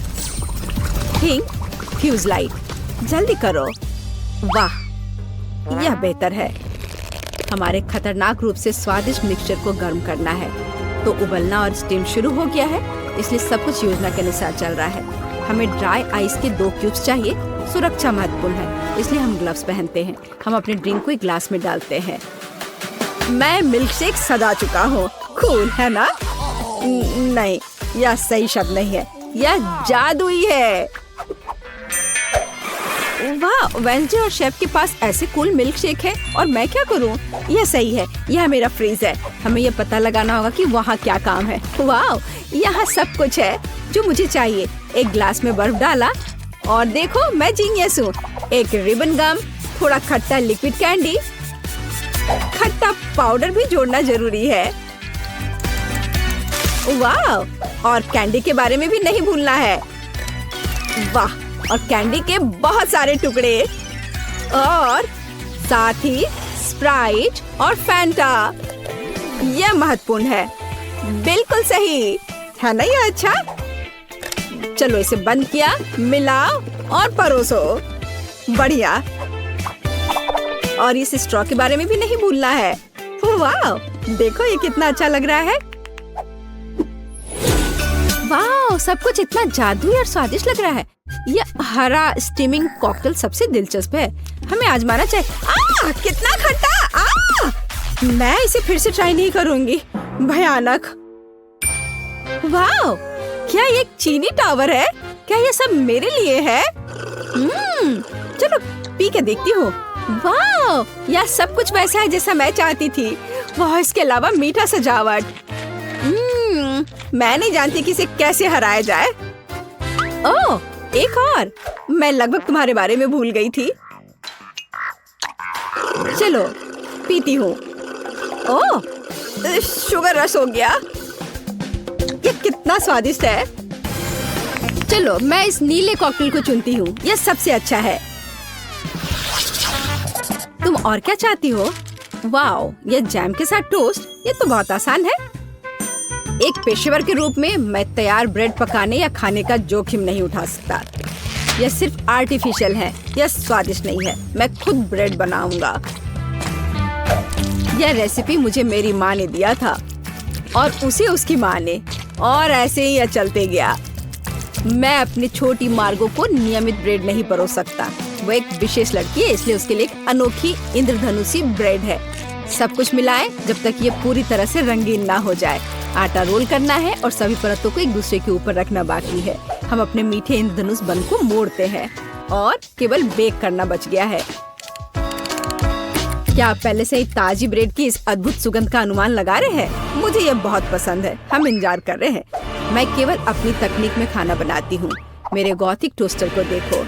थिंक फ्यूज लाइट, जल्दी करो। वाह, यह बेहतर है। हमारे खतरनाक रूप से स्वादिष्ट मिक्सचर को गर्म करना है। तो उबलना और स्टीम शुरू हो गया है, इसलिए सब कुछ योजना के अनुसार चल रहा है। हमें ड्राई आइस के 2 क्यूब्स चाहिए। सुरक्षा महत्वपूर्ण है, इसलिए हम ग्लव्स पहनते हैं। हम अपने ड्रिंक को एक ग्लास में डालते हैं। मैं मिल्क शेक सजा चुका हूँ। कूल है ना? नहीं, यह सही शब्द नहीं है, यह जादुई है। वाह, वेंसडे और शेफ के पास ऐसे कूल मिल्क शेक है और मैं क्या करूं? यह सही है, यह मेरा फ्रीज है। हमें यह पता लगाना होगा कि वहाँ क्या काम है। वाह, यहाँ सब कुछ है जो मुझे चाहिए। एक ग्लास में बर्फ डाला और देखो, मैं जीनियस हूँ। एक रिबन गम, थोड़ा खट्टा लिक्विड कैंडी, खट्टा पाउडर भी जोड़ना जरूरी है। वाह, और कैंडी के बारे में भी नहीं भूलना है। वाह, और कैंडी के बहुत सारे टुकड़े और साथ ही स्प्राइट और फैंटा। यह महत्वपूर्ण है। बिल्कुल सही है ना? यह अच्छा। चलो इसे बंद किया, मिलाओ और परोसो। बढ़िया। और इस स्ट्रॉ के बारे में भी नहीं भूलना है। वाह, देखो ये कितना अच्छा लग रहा है। वाह, सब कुछ इतना जादुई और स्वादिष्ट लग रहा है। यह हरा स्टीमिंग कॉकटेल सबसे दिलचस्प है। हमें आजमाना चाहिए। कितना खट्टा! मैं इसे फिर से ट्राई नहीं करूंगी। भयानक। वाह, क्या ये एक चीनी टावर है? क्या ये सब मेरे लिए है? चलो पी के देखती हूँ। वाह, यह सब कुछ वैसा है जैसा मैं चाहती थी। वाह, इसके अलावा मीठा सजावट। मैं नहीं जानती कि इसे कैसे हराया जाए। ओह, एक और। मैं लगभग तुम्हारे बारे में भूल गई थी। चलो पीती हूँ। ओह, शुगर रश हो गया। ये कितना स्वादिष्ट है। चलो मैं इस नीले कॉकटेल को चुनती हूँ। यह सबसे अच्छा है। तुम और क्या चाहती हो? वाओ, ये जैम के साथ टोस्ट, ये तो बहुत आसान है। एक पेशेवर के रूप में मैं तैयार ब्रेड पकाने या खाने का जोखिम नहीं उठा सकता। यह सिर्फ आर्टिफिशियल है, यह स्वादिष्ट नहीं है। मैं खुद ब्रेड बनाऊंगा। यह रेसिपी मुझे मेरी माँ ने दिया था और उसे उसकी माँ ने, और ऐसे ही यह चलते गया। मैं अपनी छोटी मार्गो को नियमित ब्रेड नहीं परोस सकता। वो एक विशेष लड़की है, इसलिए उसके लिए एक अनोखी इंद्रधनुषी ब्रेड है। सब कुछ मिलाएं जब तक ये पूरी तरह से रंगीन ना हो जाए। आटा रोल करना है और सभी परतों को एक दूसरे के ऊपर रखना बाकी है। हम अपने मीठे इंद्रधनुष बन को मोड़ते हैं और केवल बेक करना बच गया है। क्या आप पहले से ही ताजी ब्रेड की इस अद्भुत सुगंध का अनुमान लगा रहे हैं? मुझे यह बहुत पसंद है। हम इंतजार कर रहे हैं। मैं केवल अपनी तकनीक में खाना बनाती हूँ। मेरे गॉथिक टोस्टर को देखो।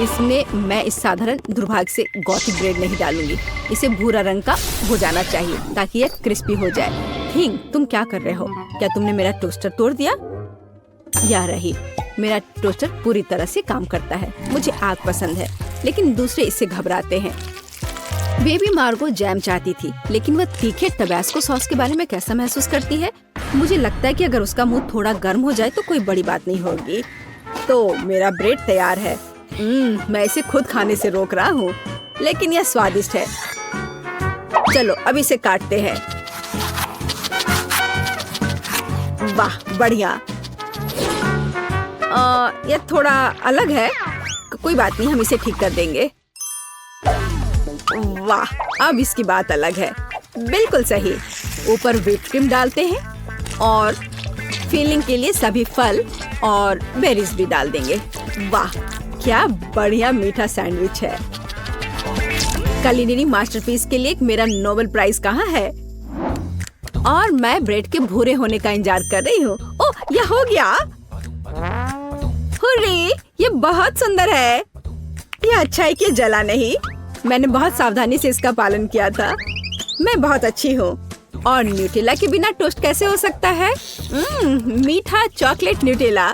इसमें मैं इस साधारण दुर्भाग्य से गॉथिक ब्रेड नहीं डालूंगी। इसे भूरा रंग का हो जाना चाहिए ताकि यह क्रिस्पी हो जाए। थिंक, तुम क्या कर रहे हो? क्या तुमने मेरा टोस्टर तोड़ दिया? या रही, मेरा टोस्टर पूरी तरह से काम करता है। मुझे आग पसंद है, लेकिन दूसरे इससे घबराते हैं। बेबी मार्गो जैम चाहती थी, लेकिन वह तीखे टबैस्को सॉस के बारे में कैसा महसूस करती है? मुझे लगता है कि अगर उसका मुंह थोड़ा गर्म हो जाए तो कोई बड़ी बात नहीं होगी। तो मेरा ब्रेड तैयार है। मैं इसे खुद खाने से रोक रहा हूँ, लेकिन यह स्वादिष्ट है। चलो अब इसे काटते हैं। वाह, बढ़िया। यह थोड़ा अलग है। कोई बात नहीं, हम इसे ठीक कर देंगे। वाह, अब इसकी बात अलग है। बिल्कुल सही। ऊपर व्हिप क्रीम डालते हैं और फिलिंग के लिए सभी फल और बेरीज भी डाल देंगे। वाह, क्या बढ़िया मीठा सैंडविच है। कुलिनरी मास्टरपीस के लिए मेरा नोबेल प्राइज कहाँ है? और मैं ब्रेड के भूरे होने का इंतजार कर रही हूँ। ओह, यह हो गया। हुर्रे, ये बहुत सुंदर है। यह अच्छा है कि जला नहीं। मैंने बहुत सावधानी से इसका पालन किया था। मैं बहुत अच्छी हूँ। और न्यूटेला के बिना टोस्ट कैसे हो सकता है? मीठा चॉकलेट न्यूटेला।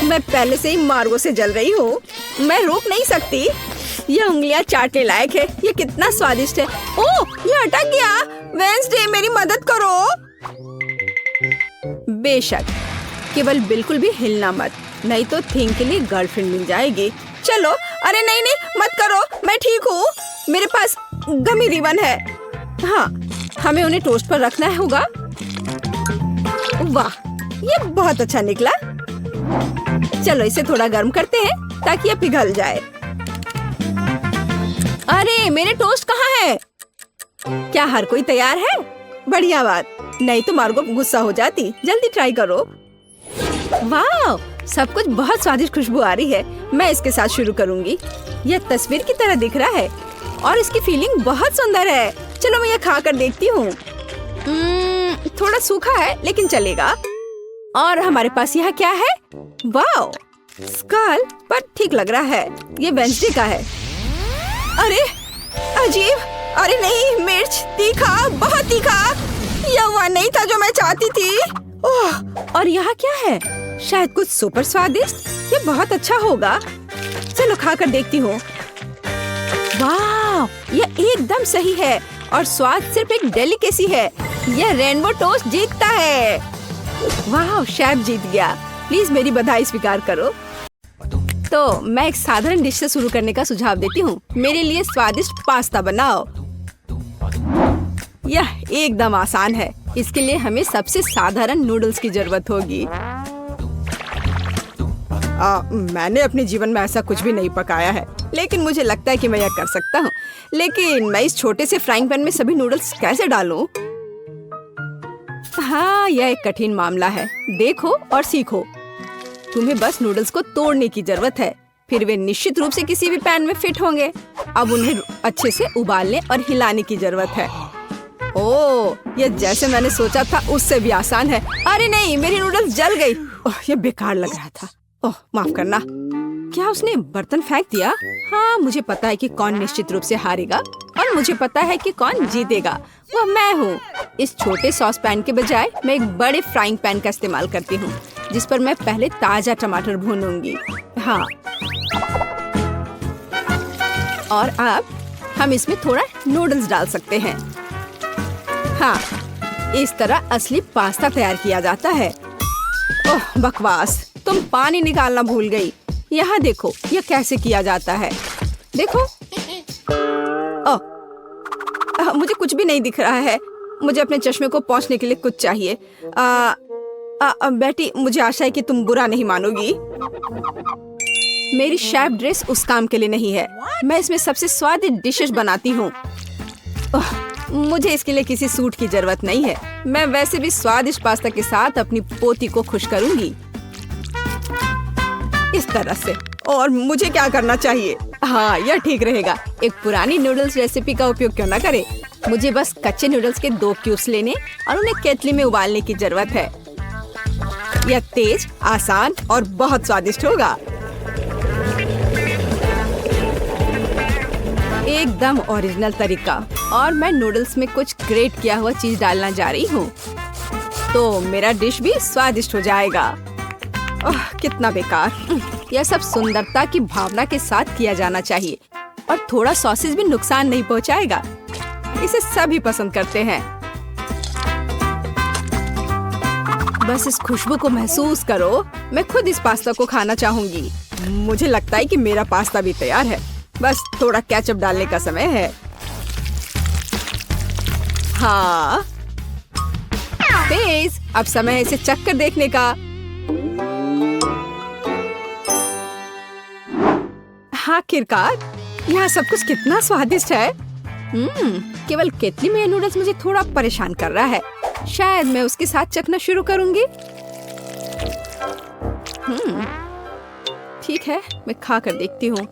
मैं पहले से ही मार्गो से जल रही हूँ। मैं रोक नहीं सकती। ये उंगलियां चाटने लायक है। ये कितना स्वादिष्ट है। ओह, ये अटक गया। वेंसडे, मेरी मदद करो। बेशक, केवल बिल्कुल भी हिलना मत, नहीं तो थिंग के लिए गर्लफ्रेंड मिल जाएगी। चलो। अरे नहीं नहीं, मत करो, मैं ठीक हूँ। मेरे पास गमी रिबन है। हाँ, हमें उन्हें टोस्ट पर रखना होगा। वाह, ये बहुत अच्छा निकला। चलो इसे थोड़ा गर्म करते हैं ताकि ये पिघल जाए। अरे मेरे टोस्ट कहाँ है? क्या हर कोई तैयार है? बढ़िया बात, नहीं तो मार्गो गुस्सा हो जाती। जल्दी ट्राई करो। वाह, सब कुछ बहुत स्वादिष्ट खुशबू आ रही है। मैं इसके साथ शुरू करूंगी। यह तस्वीर की तरह दिख रहा है और इसकी फीलिंग बहुत सुंदर है। चलो मैं यह खा कर देखती हूँ। थोड़ा सूखा है लेकिन चलेगा। और हमारे पास यह क्या है? वाह, स्कल, पर ठीक लग रहा है। ये वेंसडे का है। अरे अजीब। अरे नहीं, मिर्च, तीखा, बहुत तीखा। यह वह नहीं था जो मैं चाहती थी। ओह, और यहाँ क्या है? शायद कुछ सुपर स्वादिष्ट। ये बहुत अच्छा होगा। चलो खा कर देखती हूँ। वाह, यह एकदम सही है और स्वाद सिर्फ एक डेलिकेसी है। यह रेनबो टोस्ट जीतता है। वाह, शेफ जीत गया। प्लीज मेरी बधाई स्वीकार करो। तो मैं एक साधारण डिश से शुरू करने का सुझाव देती हूँ। मेरे लिए स्वादिष्ट पास्ता बनाओ। यह एकदम आसान है। इसके लिए हमें सबसे साधारण नूडल्स की जरूरत होगी। मैंने अपने जीवन में ऐसा कुछ भी नहीं पकाया है, लेकिन मुझे लगता है कि मैं यह कर सकता हूँ। लेकिन मैं इस छोटे से फ्राइंग पैन में सभी नूडल्स कैसे डालूं? हाँ, यह एक कठिन मामला है। देखो और सीखो। तुम्हें बस नूडल्स को तोड़ने की जरूरत है, फिर वे निश्चित रूप से किसी भी पैन में फिट होंगे। अब उन्हें अच्छे से उबालने और हिलाने की जरूरत है। ओह, यह जैसे मैंने सोचा था उससे भी आसान है। अरे नहीं, मेरी नूडल्स जल गई। ओह, यह बेकार लग रहा था। ओह, माफ करना। क्या उसने बर्तन फेंक दिया? हाँ, मुझे पता है कि कौन निश्चित रूप से हारेगा और मुझे पता है कि कौन जीतेगा। वह मैं हूँ। इस छोटे सॉस पैन के बजाय मैं एक बड़े फ्राइंग पैन का इस्तेमाल करती हूँ, जिस पर मैं पहले ताजा टमाटर भूनूंगी। हाँ, और अब हम इसमें थोड़ा नूडल्स डाल सकते हैं। हाँ, इस तरह असली पास्ता तैयार किया जाता है। ओह बकवास, तुम पानी निकालना भूल गई। यहाँ देखो, यह कैसे किया जाता है। देखो। ओह, मुझे कुछ भी नहीं दिख रहा है। मुझे अपने चश्मे को पोंछने के लिए कुछ चाहिए। बेटी, मुझे आशा है कि तुम बुरा नहीं मानोगी। मेरी शेफ ड्रेस उस काम के लिए नहीं है। मैं इसमें सबसे स्वादिष्ट डिशेस बनाती हूँ। मुझे इसके लिए किसी सूट की जरूरत नहीं है। मैं वैसे भी स्वादिष्ट पास्ता के साथ अपनी पोती को खुश करूंगी, इस तरह से। और मुझे क्या करना चाहिए? हाँ, यह ठीक रहेगा। एक पुरानी नूडल्स रेसिपी का उपयोग क्यों न करे। मुझे बस कच्चे नूडल्स के 2 क्यूब्स लेने और उन्हें केतली में उबालने की जरूरत है। यह तेज, आसान और बहुत स्वादिष्ट होगा। एकदम ओरिजिनल तरीका। और मैं नूडल्स में कुछ ग्रेट किया हुआ चीज डालना जा रही हूँ, तो मेरा डिश भी स्वादिष्ट हो जाएगा। ओह, कितना बेकार। यह सब सुंदरता की भावना के साथ किया जाना चाहिए और थोड़ा सॉसेज भी नुकसान नहीं पहुँचाएगा। इसे सभी पसंद करते हैं। बस इस खुशबू को महसूस करो। मैं खुद इस पास्ता को खाना चाहूंगी। मुझे लगता है कि मेरा पास्ता भी तैयार है। बस थोड़ा केचप डालने का समय है। हाँ, तेज। अब समय है इसे चख कर देखने का। आखिरकार, यहाँ सब कुछ कितना स्वादिष्ट है। केवल केतली में नूडल्स मुझे थोड़ा परेशान कर रहा है। शायद मैं उसके साथ चखना शुरू करूंगी। ठीक है, मैं खा कर देखती हूँ।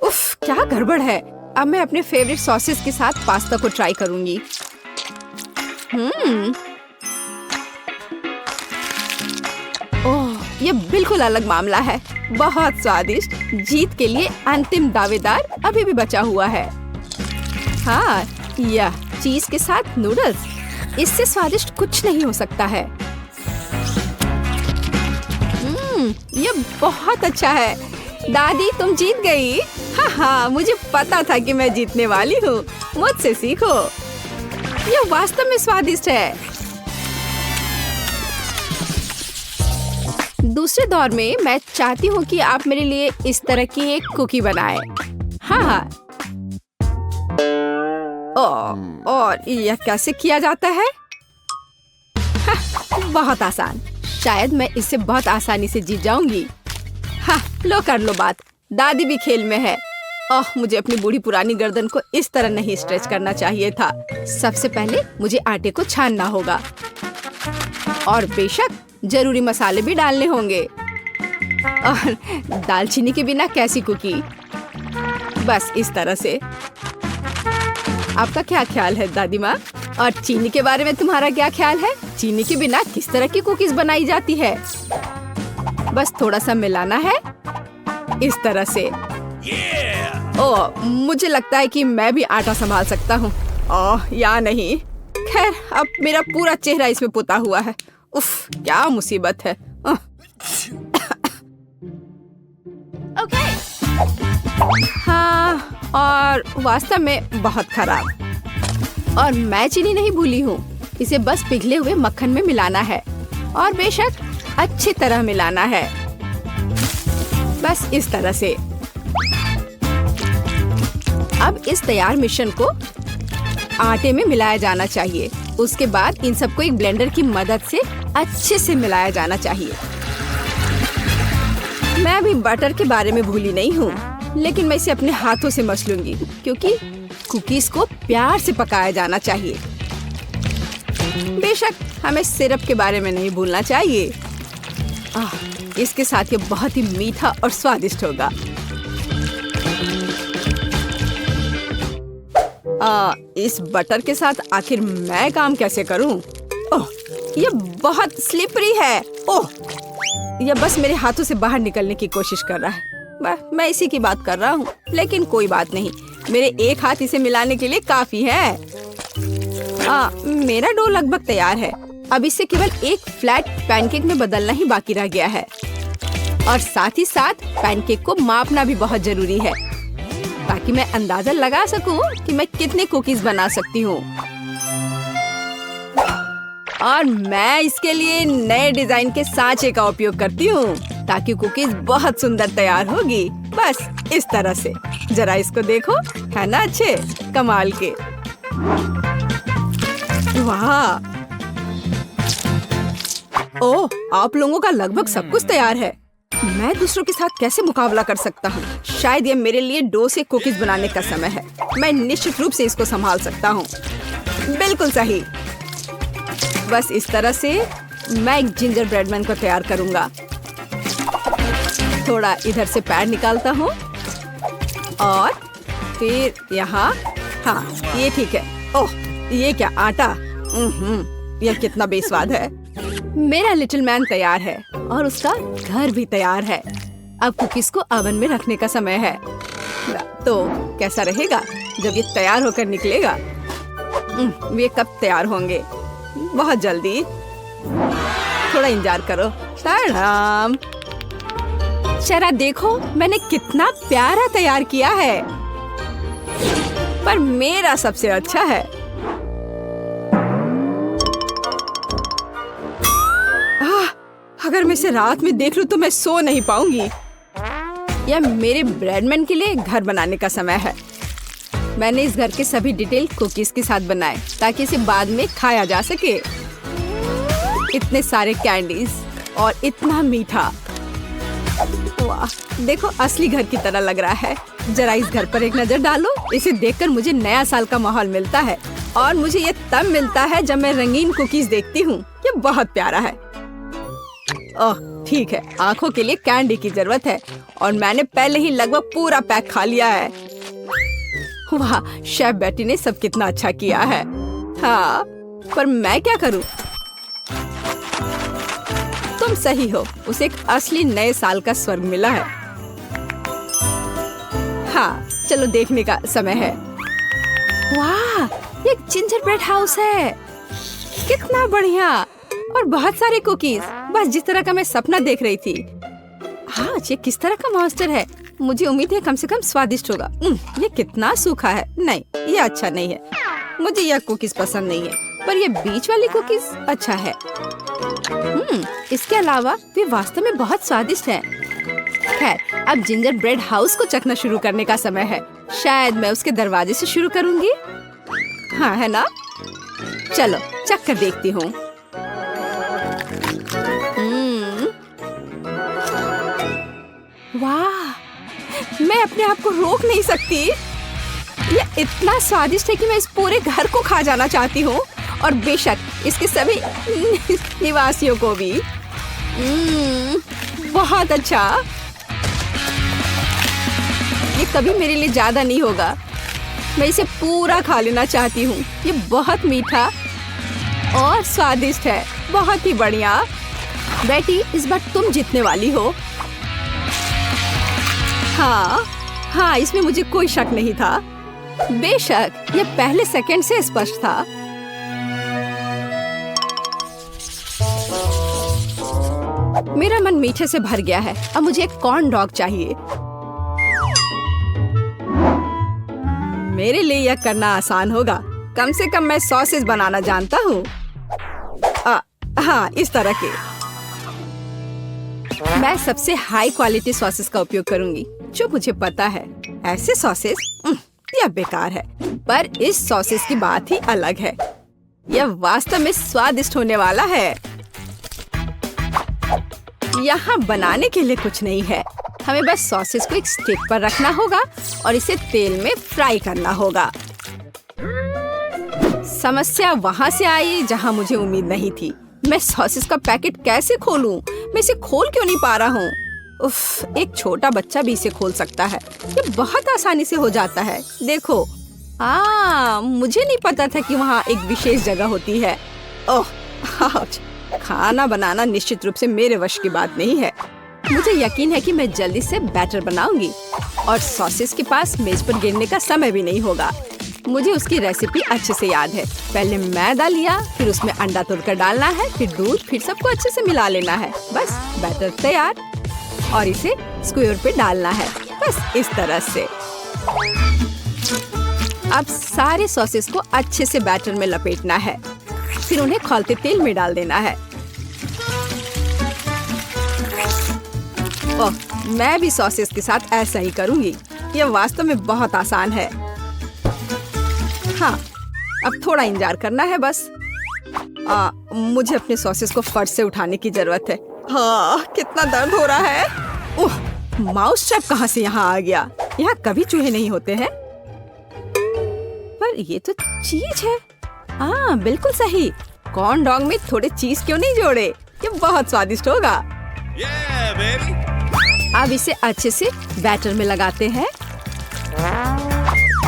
उफ, क्या गड़बड़ है। अब मैं अपने फेवरेट सॉसेस के साथ पास्ता को ट्राई करूंगी। ओह, ये बिल्कुल अलग मामला है। बहुत स्वादिष्ट। जीत के लिए अंतिम दावेदार अभी भी बचा हुआ है। हाँ, यह चीज के साथ नूडल्स, इससे स्वादिष्ट कुछ नहीं हो सकता है। ये बहुत अच्छा है। दादी तुम जीत गई। हाँ, मुझे पता था कि मैं जीतने वाली हूँ। मुझसे सीखो। यह वास्तव में स्वादिष्ट है। दूसरे दौर में मैं चाहती हूँ कि आप मेरे लिए इस तरह की एक कुकी बनाएं। हाँ। और यह कैसे किया जाता है? बहुत आसान। शायद मैं इससे बहुत आसानी से जीत जाऊंगी। हाँ, लो कर लो बात। दादी भी खेल में है। ओह, मुझे अपनी बूढ़ी पुरानी गर्दन को इस तरह नहीं स्ट्रेच करना चाहिए था। सबसे पहले मुझे आटे को छानना होगा और बेशक जरूरी मसाले भी डालने होंगे। और दालचीनी के बिना कैसी कुकी? बस इस तरह से। आपका क्या ख्याल है दादी माँ? और चीनी के बारे में तुम्हारा क्या ख्याल है? चीनी के बिना किस तरह की कुकीज बनाई जाती है? बस थोड़ा सा मिलाना है इस तरह से। ओह, मुझे लगता है कि मैं भी आटा संभाल सकता हूँ। ओह, या नहीं। खैर, अब मेरा पूरा चेहरा इसमें पुता हुआ है। उफ, क्या मुसीबत है। हाँ, और वास्तव में बहुत खराब। और मैं चीनी नहीं भूली हूँ। इसे बस पिघले हुए मक्खन में मिलाना है और बेशक अच्छी तरह मिलाना है। बस इस तरह से। अब इस तैयार मिश्रण को आटे में मिलाया जाना चाहिए। उसके बाद इन सबको एक ब्लेंडर की मदद से अच्छे से मिलाया जाना चाहिए। मैं अभी बटर के बारे में भूली नहीं हूँ, लेकिन मैं इसे अपने हाथों से मस लूंगी क्योंकि कुकीज को प्यार से पकाया जाना चाहिए। बेशक हमें सिरप के बारे में नहीं भूलना चाहिए। इसके साथ ये बहुत ही मीठा और स्वादिष्ट होगा। इस बटर के साथ आखिर मैं काम कैसे करूं? ओह, ये बहुत स्लिपरी है। ओह, ये बस मेरे हाथों से बाहर निकलने की कोशिश कर रहा है। मैं इसी की बात कर रहा हूँ, लेकिन कोई बात नहीं। मेरे एक हाथ इसे मिलाने के लिए काफी है। मेरा डो लगभग तैयार है। अब इसे केवल एक फ्लैट पैनकेक में बदलना ही बाकी रह गया है। और साथ ही साथ पैनकेक को मापना भी बहुत जरूरी है ताकि मैं अंदाजा लगा सकूं कि मैं कितने कुकीज बना सकती हूँ। और मैं इसके लिए नए डिजाइन के सांचे का उपयोग करती हूँ ताकि कुकीज बहुत सुंदर तैयार होगी। बस इस तरह से। जरा इसको देखो, है ना अच्छे? कमाल के। वाह! ओह, आप लोगों का लगभग सब कुछ तैयार है। मैं दूसरों के साथ कैसे मुकाबला कर सकता हूँ? शायद ये मेरे लिए डो से कुकीज बनाने का समय है। मैं निश्चित रूप से इसको संभाल सकता हूँ। बिल्कुल सही। बस इस तरह से मैं एक जिंजर ब्रेड मैन को तैयार करूँगा। थोड़ा इधर से पैर निकालता हूँ और फिर यहाँ। हाँ, ये ठीक है। ओह, ये क्या आटा? यह कितना बेस्वाद है। मेरा लिटिल मैन तैयार है और उसका घर भी तैयार है। अब कुकीज को ओवन में रखने का समय है। तो कैसा रहेगा जब ये तैयार होकर निकलेगा? वे कब तैयार होंगे? बहुत जल्दी। थोड़ा इंतजार करो। टाडाम! जरा देखो, मैंने कितना प्यारा तैयार किया है। पर मेरा सबसे अच्छा है। अगर मैं इसे रात में देख लूं तो मैं सो नहीं पाऊंगी। यह मेरे ब्रेडमैन के लिए घर बनाने का समय है। मैंने इस घर के सभी डिटेल कुकीज के साथ बनाए ताकि इसे बाद में खाया जा सके। इतने सारे कैंडीज और इतना मीठा। वाह, देखो असली घर की तरह लग रहा है। जरा इस घर पर एक नजर डालो। इसे देखकर मुझे नया साल का माहौल मिलता है और मुझे ये तब मिलता है जब मैं रंगीन कुकीज देखती हूँ। ये बहुत प्यारा है। ओह, ठीक है, आंखों के लिए कैंडी की जरूरत है और मैंने पहले ही लगभग पूरा पैक खा लिया है। वाह, शेफ बेटी ने सब कितना अच्छा किया है। हाँ, पर मैं क्या करूं? तो तुम सही हो, उसे एक असली नए साल का स्वर्ग मिला है। हाँ, चलो देखने का समय है। वाह, ये जिंजर ब्रेड हाउस है, कितना बढ़िया, और बहुत सारे कुकीज, बस जिस तरह का मैं सपना देख रही थी। हाँ, ये किस तरह का मॉन्स्टर है? मुझे उम्मीद है कम से कम स्वादिष्ट होगा। ये कितना सूखा है। नहीं, ये अच्छा नहीं है। मुझे यह कुकीज पसंद नहीं है, पर ये बीच वाली कुकीज अच्छा है। इसके अलावा वे वास्तव में बहुत स्वादिष्ट हैं। खैर, अब जिंजर ब्रेड हाउस को चखना शुरू करने का समय है। शायद मैं उसके दरवाजे से शुरू करूंगी। हाँ, है ना? चलो चख कर देखती हूँ। वाह, मैं अपने आप को रोक नहीं सकती। ये इतना स्वादिष्ट है कि मैं इस पूरे घर को खा जाना चाहती हूँ, और बेशक इसके सभी निवासियों को भी। बहुत अच्छा। ये कभी मेरे लिए ज्यादा नहीं होगा। मैं इसे पूरा खा लेना चाहती हूँ। ये बहुत मीठा और स्वादिष्ट है। बहुत ही बढ़िया। बेटी, इस बार तुम जीतने वाली हो। हाँ, इसमें मुझे कोई शक नहीं था। बेशक ये पहले सेकंड से स्पष्ट था। मेरा मन मीठे से भर गया है। अब मुझे एक कॉर्न डॉग चाहिए। मेरे लिए यह करना आसान होगा। कम से कम मैं सॉसेज बनाना जानता हूँ। हाँ, इस तरह के। मैं सबसे हाई क्वालिटी सॉसेस का उपयोग करूंगी, जो मुझे पता है। ऐसे सॉसेस यह बेकार है, पर इस सॉसेस की बात ही अलग है। यह वास्तव में स्वादिष्ट होने वाला है। यहाँ बनाने के लिए कुछ नहीं है। हमें बस सॉसेस को एक स्टिक पर रखना होगा और इसे तेल में फ्राई करना होगा। समस्या वहाँ से आई जहाँ मुझे उम्मीद नहीं थी। मैं सॉसेस का पैकेट कैसे खोलूं? मैं इसे खोल क्यों नहीं पा रहा हूँ? उफ, एक छोटा बच्चा भी इसे खोल सकता है। ये बहुत आसानी से हो जाता है। देखो, मुझे नहीं पता था कि वहाँ एक विशेष जगह होती है। ओह, खाना बनाना निश्चित रूप से मेरे वश की बात नहीं है। मुझे यकीन है कि मैं जल्दी से बैटर बनाऊंगी और सॉसेस के पास मेज पर गिरने का समय भी नहीं होगा। मुझे उसकी रेसिपी अच्छे से याद है। पहले मैदा लिया, फिर उसमें अंडा तोड़कर डालना है, फिर दूध, फिर सबको अच्छे से मिला लेना है। बस बैटर तैयार, और इसे स्क्वायर पे डालना है। बस इस तरह से। अब सारे सॉसेस को अच्छे से बैटर में लपेटना है, फिर उन्हें खौलते तेल में डाल देना है। ओह, मैं भी सॉसेस के साथ ऐसा ही करूंगी। यह वास्तव में बहुत आसान है। हाँ, अब थोड़ा इंतजार करना है बस। मुझे अपने सॉसेस को फर्श से उठाने की जरूरत है। हाँ, कितना दर्द हो रहा है। ओह, माउस ट्रैप कहाँ से यहाँ आ गया? यहाँ कभी चूहे नहीं होते हैं। पर ये तो चीज है। बिल्कुल सही। कॉर्न डॉग में थोड़े चीज क्यों नहीं जोड़े? ये बहुत स्वादिष्ट होगा। अब इसे अच्छे से बैटर में लगाते हैं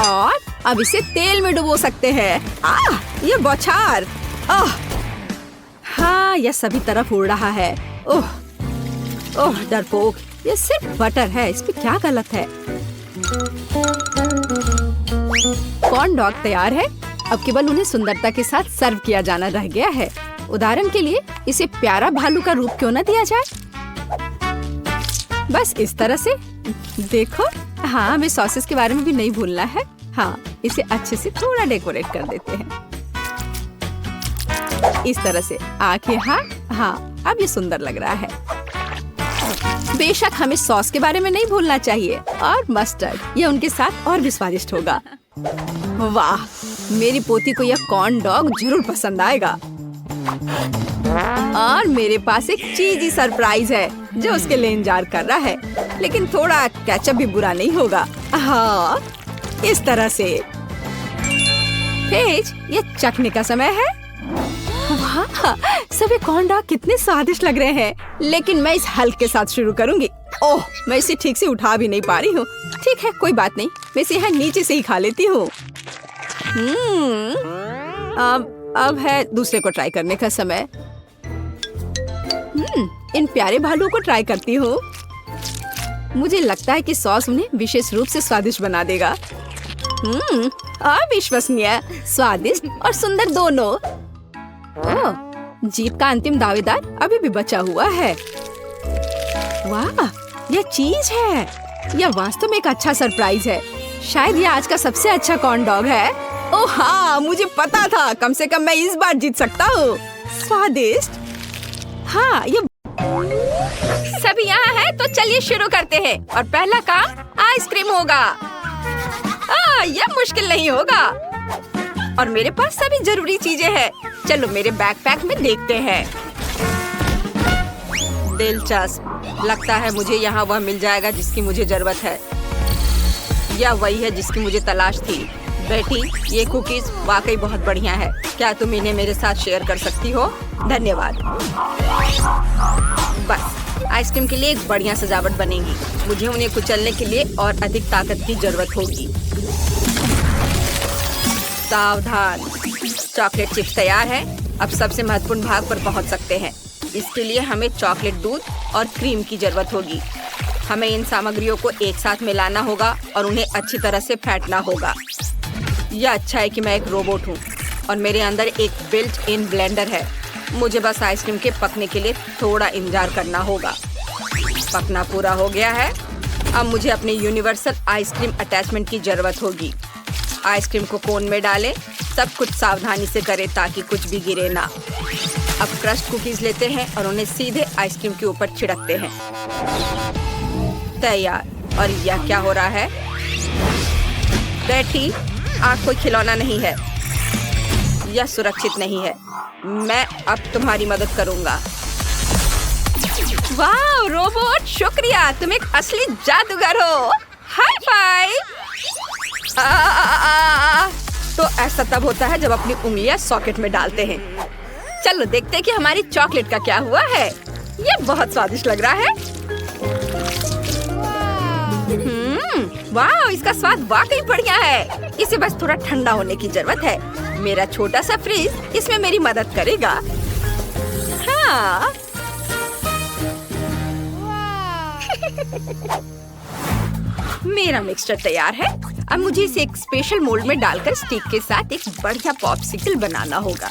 और अब इसे तेल में डुबो सकते हैं। ये बौछार। हाँ, यह सभी तरफ उड़ रहा है। ओह डरपोक, ये सिर्फ बटर है, इसमें क्या गलत है? कॉर्न डॉग तैयार है। अब केवल उन्हें सुंदरता के साथ सर्व किया जाना रह गया है। उदाहरण के लिए इसे प्यारा भालू का रूप क्यों न दिया जाए? बस इस तरह से। देखो, हाँ, हमें सॉसेस के बारे में भी नहीं भूलना है। हाँ, इसे अच्छे से थोड़ा डेकोरेट कर देते हैं इस तरह से। आंखें, हाँ, अब ये सुंदर लग रहा है। बेशक हमें सॉस के बारे में नहीं भूलना चाहिए, और मस्टर्ड, ये उनके साथ और भी स्वादिष्ट होगा। वाह, मेरी पोती को यह कॉर्न डॉग जरूर पसंद आएगा। और मेरे पास एक चीजी सरप्राइज है जो उसके लिए इंतजार कर रहा है, लेकिन थोड़ा केचप भी बुरा नहीं होगा। हाँ, इस तरह से। पेज, ये चखने का समय है। वाह, सभी कॉर्न डॉग कितने स्वादिष्ट लग रहे हैं, लेकिन मैं इस हल्क के साथ शुरू करूंगी। ओह, मैं इसे ठीक से उठा भी नहीं पा रही हूँ। ठीक है, कोई बात नहीं, मैं इसे यहाँ नीचे से ही खा लेती हूँ। अब है दूसरे को ट्राई करने का समय। इन प्यारे भालुओं को ट्राई करती हूँ। मुझे लगता है कि सॉस उन्हें विशेष रूप से स्वादिष्ट बना देगा। अविश्वसनीय, स्वादिष्ट और सुंदर दोनों। ओह, जीत का अंतिम दावेदार अभी भी बचा हुआ है। वाह, यह चीज है। यह वास्तव में एक अच्छा सरप्राइज है। शायद यह आज का सबसे अच्छा कॉर्न डॉग है। ओह हाँ, मुझे पता था। कम से कम मैं इस बार जीत सकता हूँ। स्वादिष्ट। हाँ, ये सभी यहाँ है तो चलिए शुरू करते हैं। और पहला काम आइसक्रीम होगा। यह मुश्किल नहीं होगा। और मेरे पास सभी जरूरी चीजें हैं। चलो मेरे बैकपैक में देखते हैं। दिलचस्प। लगता है मुझे यहाँ वह मिल जाएगा जिसकी मुझे जरूरत है। यह वही है जिसकी मुझे तलाश थी। बेटी, ये कुकीज वाकई बहुत बढ़िया है। क्या तुम इन्हें मेरे साथ शेयर कर सकती हो? धन्यवाद। बस, आइसक्रीम के लिए एक बढ़िया सजावट बनेगी। मुझे उन्हें कुचलने के लिए और अधिक ताकत की जरूरत होगी। सावधान, चॉकलेट चिप्स तैयार है। अब सबसे महत्वपूर्ण भाग पर पहुंच सकते हैं। इसके लिए हमें चॉकलेट दूध और क्रीम की जरूरत होगी। हमें इन सामग्रियों को एक साथ मिलाना होगा और उन्हें अच्छी तरह से फेंटना होगा। यह अच्छा है कि मैं एक रोबोट हूँ और मेरे अंदर एक बिल्ट इन ब्लेंडर है। मुझे बस आइसक्रीम के पकने के लिए थोड़ा इंतजार करना होगा। पकना पूरा हो गया है। अब मुझे अपने यूनिवर्सल आइसक्रीम अटैचमेंट की जरूरत होगी। आइसक्रीम को कोन में डालें। सब कुछ सावधानी से करें ताकि कुछ भी गिरे ना। अब क्रश्ड कुकीज लेते हैं और उन्हें सीधे आइसक्रीम के ऊपर छिड़कते हैं। तैयार। और यह क्या हो रहा है? बैठी, आग कोई खिलौना नहीं है। यह सुरक्षित नहीं है। मैं अब तुम्हारी मदद करूंगा। वाह रोबोट, शुक्रिया। तुम एक असली जादूगर हो। High five. तो ऐसा तब होता है जब अपनी उंगलियां सॉकेट में डालते हैं। चलो देखते हैं कि हमारी चॉकलेट का क्या हुआ है। यह बहुत स्वादिष्ट लग रहा है। वाह, इसका स्वाद वाकई बढ़िया है। इसे बस थोड़ा ठंडा होने की जरूरत है। मेरा छोटा सा फ्रिज इसमें मेरी मदद करेगा। हाँ। मेरा मिक्सचर तैयार है। अब मुझे इसे एक स्पेशल मोल्ड में डालकर स्टिक के साथ एक बढ़िया पॉप्सिकल बनाना होगा।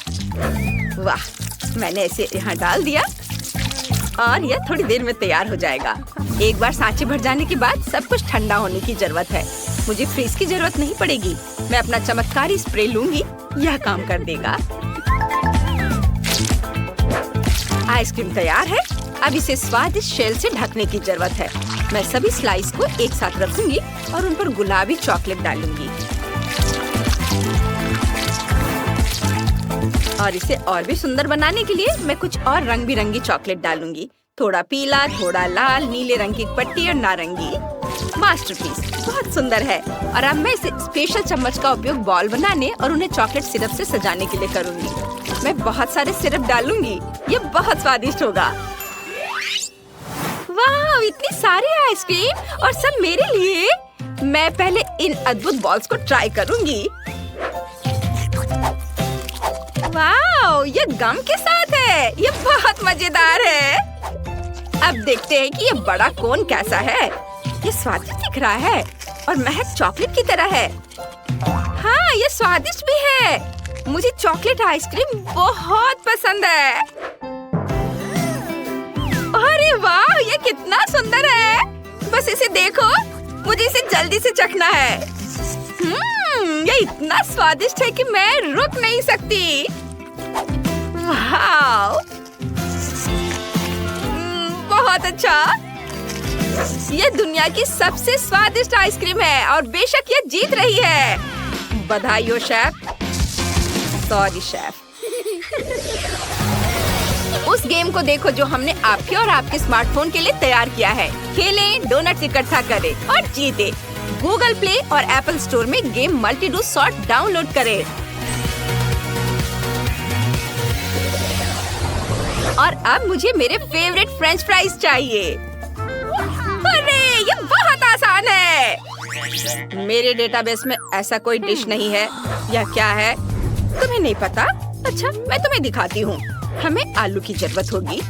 वाह, मैंने इसे यहाँ डाल दिया और यह थोड़ी देर में तैयार हो जाएगा। एक बार सांचे भर जाने के बाद सब कुछ ठंडा होने की जरूरत है। मुझे फ्रीज की जरूरत नहीं पड़ेगी। मैं अपना चमत्कारी स्प्रे लूंगी, यह काम कर देगा। आइसक्रीम तैयार है। अब इसे स्वादिष्ट शेल से ढकने की जरूरत है। मैं सभी स्लाइस को एक साथ रखूंगी और उन पर गुलाबी चॉकलेट डालूंगी। और इसे और भी सुंदर बनाने के लिए मैं कुछ और रंग बिरंगी चॉकलेट डालूंगी। थोड़ा पीला, थोड़ा लाल, नीले रंग की पट्टी और नारंगी। मास्टरपीस, बहुत सुंदर है। और अब मैं इसे स्पेशल चम्मच का उपयोग बॉल बनाने और उन्हें चॉकलेट सिरप से सजाने के लिए करूंगी। मैं बहुत सारे सिरप डालूंगी। ये बहुत स्वादिष्ट होगा। वाह, इतनी सारी आइसक्रीम और सब मेरे लिए। मैं पहले इन अद्भुत बॉल्स को ट्राई करूंगी। वाह, ये गम के साथ है। ये बहुत मजेदार है। अब देखते हैं कि ये बड़ा कोन कैसा है। ये स्वादिष्ट दिख रहा है और महक चॉकलेट की तरह है। हाँ, ये स्वादिष्ट भी है। मुझे चॉकलेट आइसक्रीम बहुत पसंद है। अरे वाह, ये कितना सुंदर है। बस इसे देखो, मुझे इसे जल्दी से चखना है। ये इतना स्वादिष्ट है कि मैं रुक नहीं सकती। वाह, बहुत अच्छा। ये दुनिया की सबसे स्वादिष्ट आइसक्रीम है और बेशक ये जीत रही है। बधाई हो शेफ। Sorry chef. उस गेम को देखो जो हमने आपके और आपके स्मार्टफोन के लिए तैयार किया है। खेलें, डोनट्स इकट्ठा करें और जीतें। गूगल प्ले और एप्पल स्टोर में game multi do sort download करें। और अब मुझे मेरे फेवरेट फ्रेंच फ्राइज चाहिए। अरे, ये बहुत आसान है। मेरे डेटाबेस में ऐसा कोई डिश नहीं है। यह क्या है? तुम्हें नहीं पता? अच्छा, मैं तुम्हें दिखाती हूँ। हमें आलू की जरूरत होगी।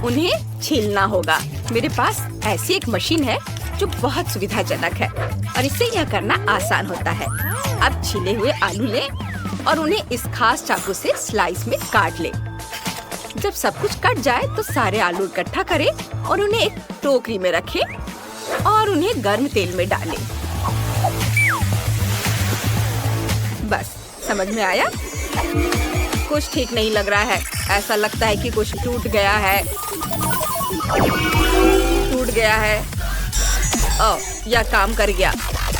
उन्हें छीलना होगा। मेरे पास ऐसी एक मशीन है जो बहुत सुविधाजनक है और इससे यह करना आसान होता है। अब छीले हुए आलू ले और उन्हें इस खास चाकू से स्लाइस में काट ले। जब सब कुछ कट जाए तो सारे आलू इकट्ठा करें और उन्हें एक टोकरी में रखें और उन्हें गर्म तेल में डालें। बस समझ में आया? कुछ ठीक नहीं लग रहा है। ऐसा लगता है कि कुछ टूट गया है। यह काम कर गया।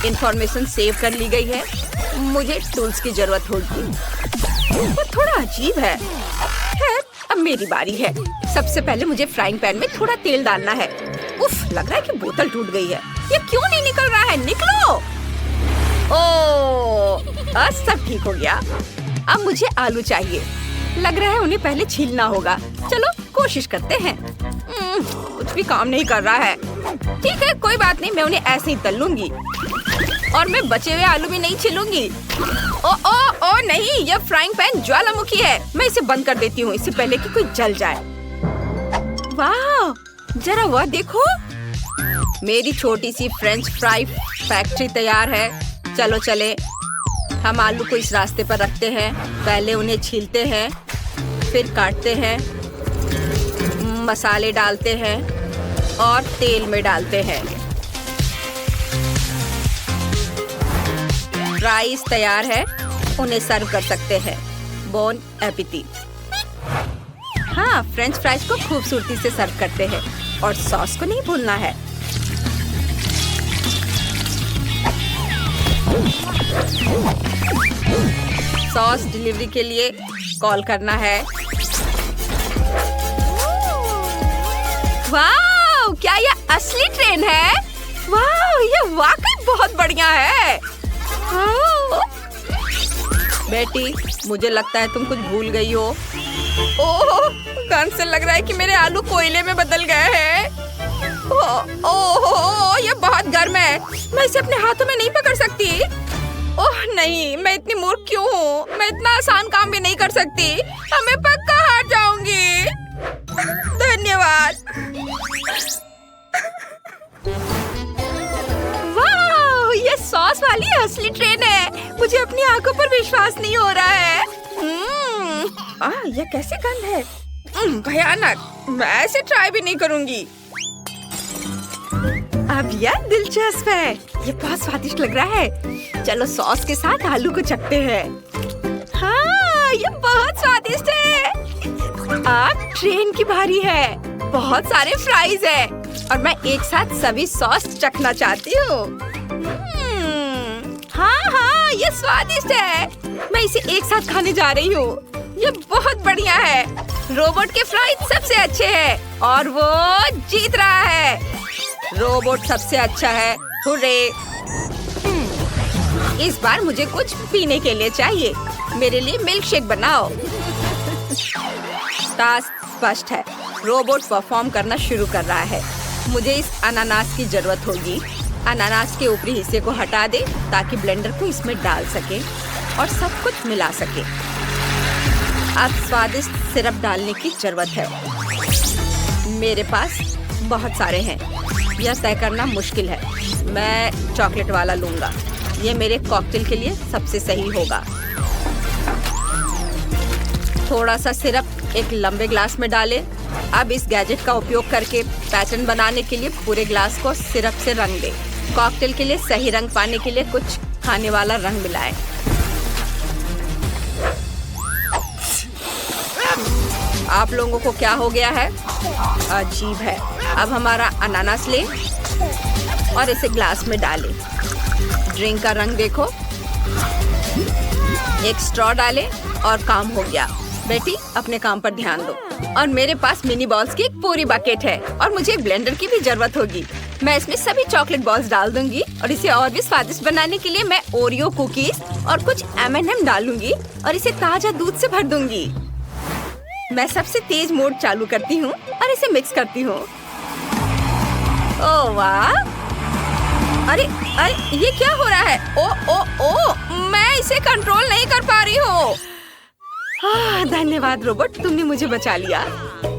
इंफॉर्मेशन सेव कर ली गई है। मुझे टूल्स की जरूरत होगी। वो थोड़ा अजीब है। अब मेरी बारी है। सबसे पहले मुझे फ्राइंग पैन में थोड़ा तेल डालना है। उफ, लग रहा है कि बोतल टूट गई है। ये क्यों नहीं निकल रहा है? निकलो। ओह, सब ठीक हो गया। अब मुझे आलू चाहिए। लग रहा है उन्हें पहले छीलना होगा। चलो कोशिश करते हैं। कुछ भी काम नहीं कर रहा है। ठीक है, कोई बात नहीं, मैं उन्हें ऐसे ही तल लूंगी और मैं बचे हुए आलू भी नहीं छीलूंगी। ओ नहीं, यह फ्राइंग पैन ज्वालामुखी है। मैं इसे बंद कर देती हूँ इससे पहले कि कोई जल जाए। वाह, जरा वह देखो, मेरी छोटी सी फ्रेंच फ्राई फैक्ट्री तैयार है। चलो चले, हम आलू को इस रास्ते पर रखते हैं। पहले उन्हें छीलते हैं, फिर काटते हैं, मसाले डालते हैं और तेल में डालते हैं। फ्राइज तैयार है, उन्हें सर्व कर सकते हैं। बोन एपिटीट। हाँ, फ्रेंच फ्राइज को खूबसूरती से सर्व करते हैं और सॉस को नहीं भूलना है। सॉस डिलीवरी के लिए कॉल करना है। वाह, क्या यह असली ट्रेन है? वाह, यह वाकई बहुत बढ़िया है। बेटी, मुझे लगता है तुम कुछ भूल गई हो। ओह, गंध से लग रहा है कि मेरे आलू कोयले में बदल गए हैं। ओह, ये बहुत गर्म है। मैं इसे अपने हाथों में नहीं पकड़ सकती। ओह नहीं, मैं इतनी मूर्ख क्यों हूँ? मैं इतना आसान काम भी नहीं कर सकती। अब मैं पक्का हार जाऊंगी। धन्यवाद। वाह, ये सॉस वाली असली ट्रेन है। मुझे अपनी आंखों पर विश्वास नहीं हो रहा है। यह कैसे गंध है? भयानक। मैं ऐसे ट्राई भी नहीं करूंगी। अब यह दिलचस्प है। ये बहुत स्वादिष्ट लग रहा है। चलो सॉस के साथ आलू को चखते हैं। हाँ, ये बहुत स्वादिष्ट है। अब ट्रेन की बारी है। बहुत सारे फ्राइज है और मैं एक साथ सभी सॉस चखना चाहती हूँ। हाँ, ये स्वादिष्ट है। मैं इसे एक साथ खाने जा रही हूँ। ये बहुत बढ़िया है। रोबोट के फ्राइज सबसे अच्छे हैं और वो जीत रहा है। रोबोट सबसे अच्छा है। हुर्रे! इस बार मुझे कुछ पीने के लिए चाहिए। मेरे लिए मिल्क शेक बनाओ। टास्क स्पष्ट है। रोबोट परफॉर्म करना शुरू कर रहा है। मुझे इस अनानास की जरूरत होगी। अनानास के ऊपरी हिस्से को हटा दे ताकि ब्लेंडर को इसमें डाल सके और सब कुछ मिला सके। अब स्वादिष्ट सिरप डालने की जरूरत है। मेरे पास बहुत सारे हैं। यह तय करना मुश्किल है। मैं चॉकलेट वाला लूंगा। ये मेरे कॉकटेल के लिए सबसे सही होगा। थोड़ा सा सिरप एक लंबे ग्लास में डालें। अब इस गैजेट का उपयोग करके पैटर्न बनाने के लिए पूरे ग्लास को सिरप से रंग दें। कॉकटेल के लिए सही रंग पाने के लिए कुछ खाने वाला रंग मिलाएं। आप लोगों को क्या हो गया है? अजीब है। अब हमारा अनानास ले और इसे ग्लास में डालें। ड्रिंक का रंग देखो। एक स्ट्रॉ डालें और काम हो गया। बेटी, अपने काम पर ध्यान दो। और मेरे पास मिनी बॉल्स की एक पूरी बकेट है और मुझे एक ब्लेंडर की भी जरूरत होगी। मैं इसमें सभी चॉकलेट बॉल्स डाल दूंगी और इसे और भी स्वादिष्ट बनाने के लिए मैं ओरियो कुकीज और कुछ M&M डालूंगी और इसे ताजा दूध से भर दूंगी। मैं सबसे तेज मोड चालू करती हूँ और इसे मिक्स करती हूँ। ओह वाह! अरे ये क्या हो रहा है? ओ, मैं इसे कंट्रोल नहीं कर पा रही हूँ। धन्यवाद रोबोट, तुमने मुझे बचा लिया।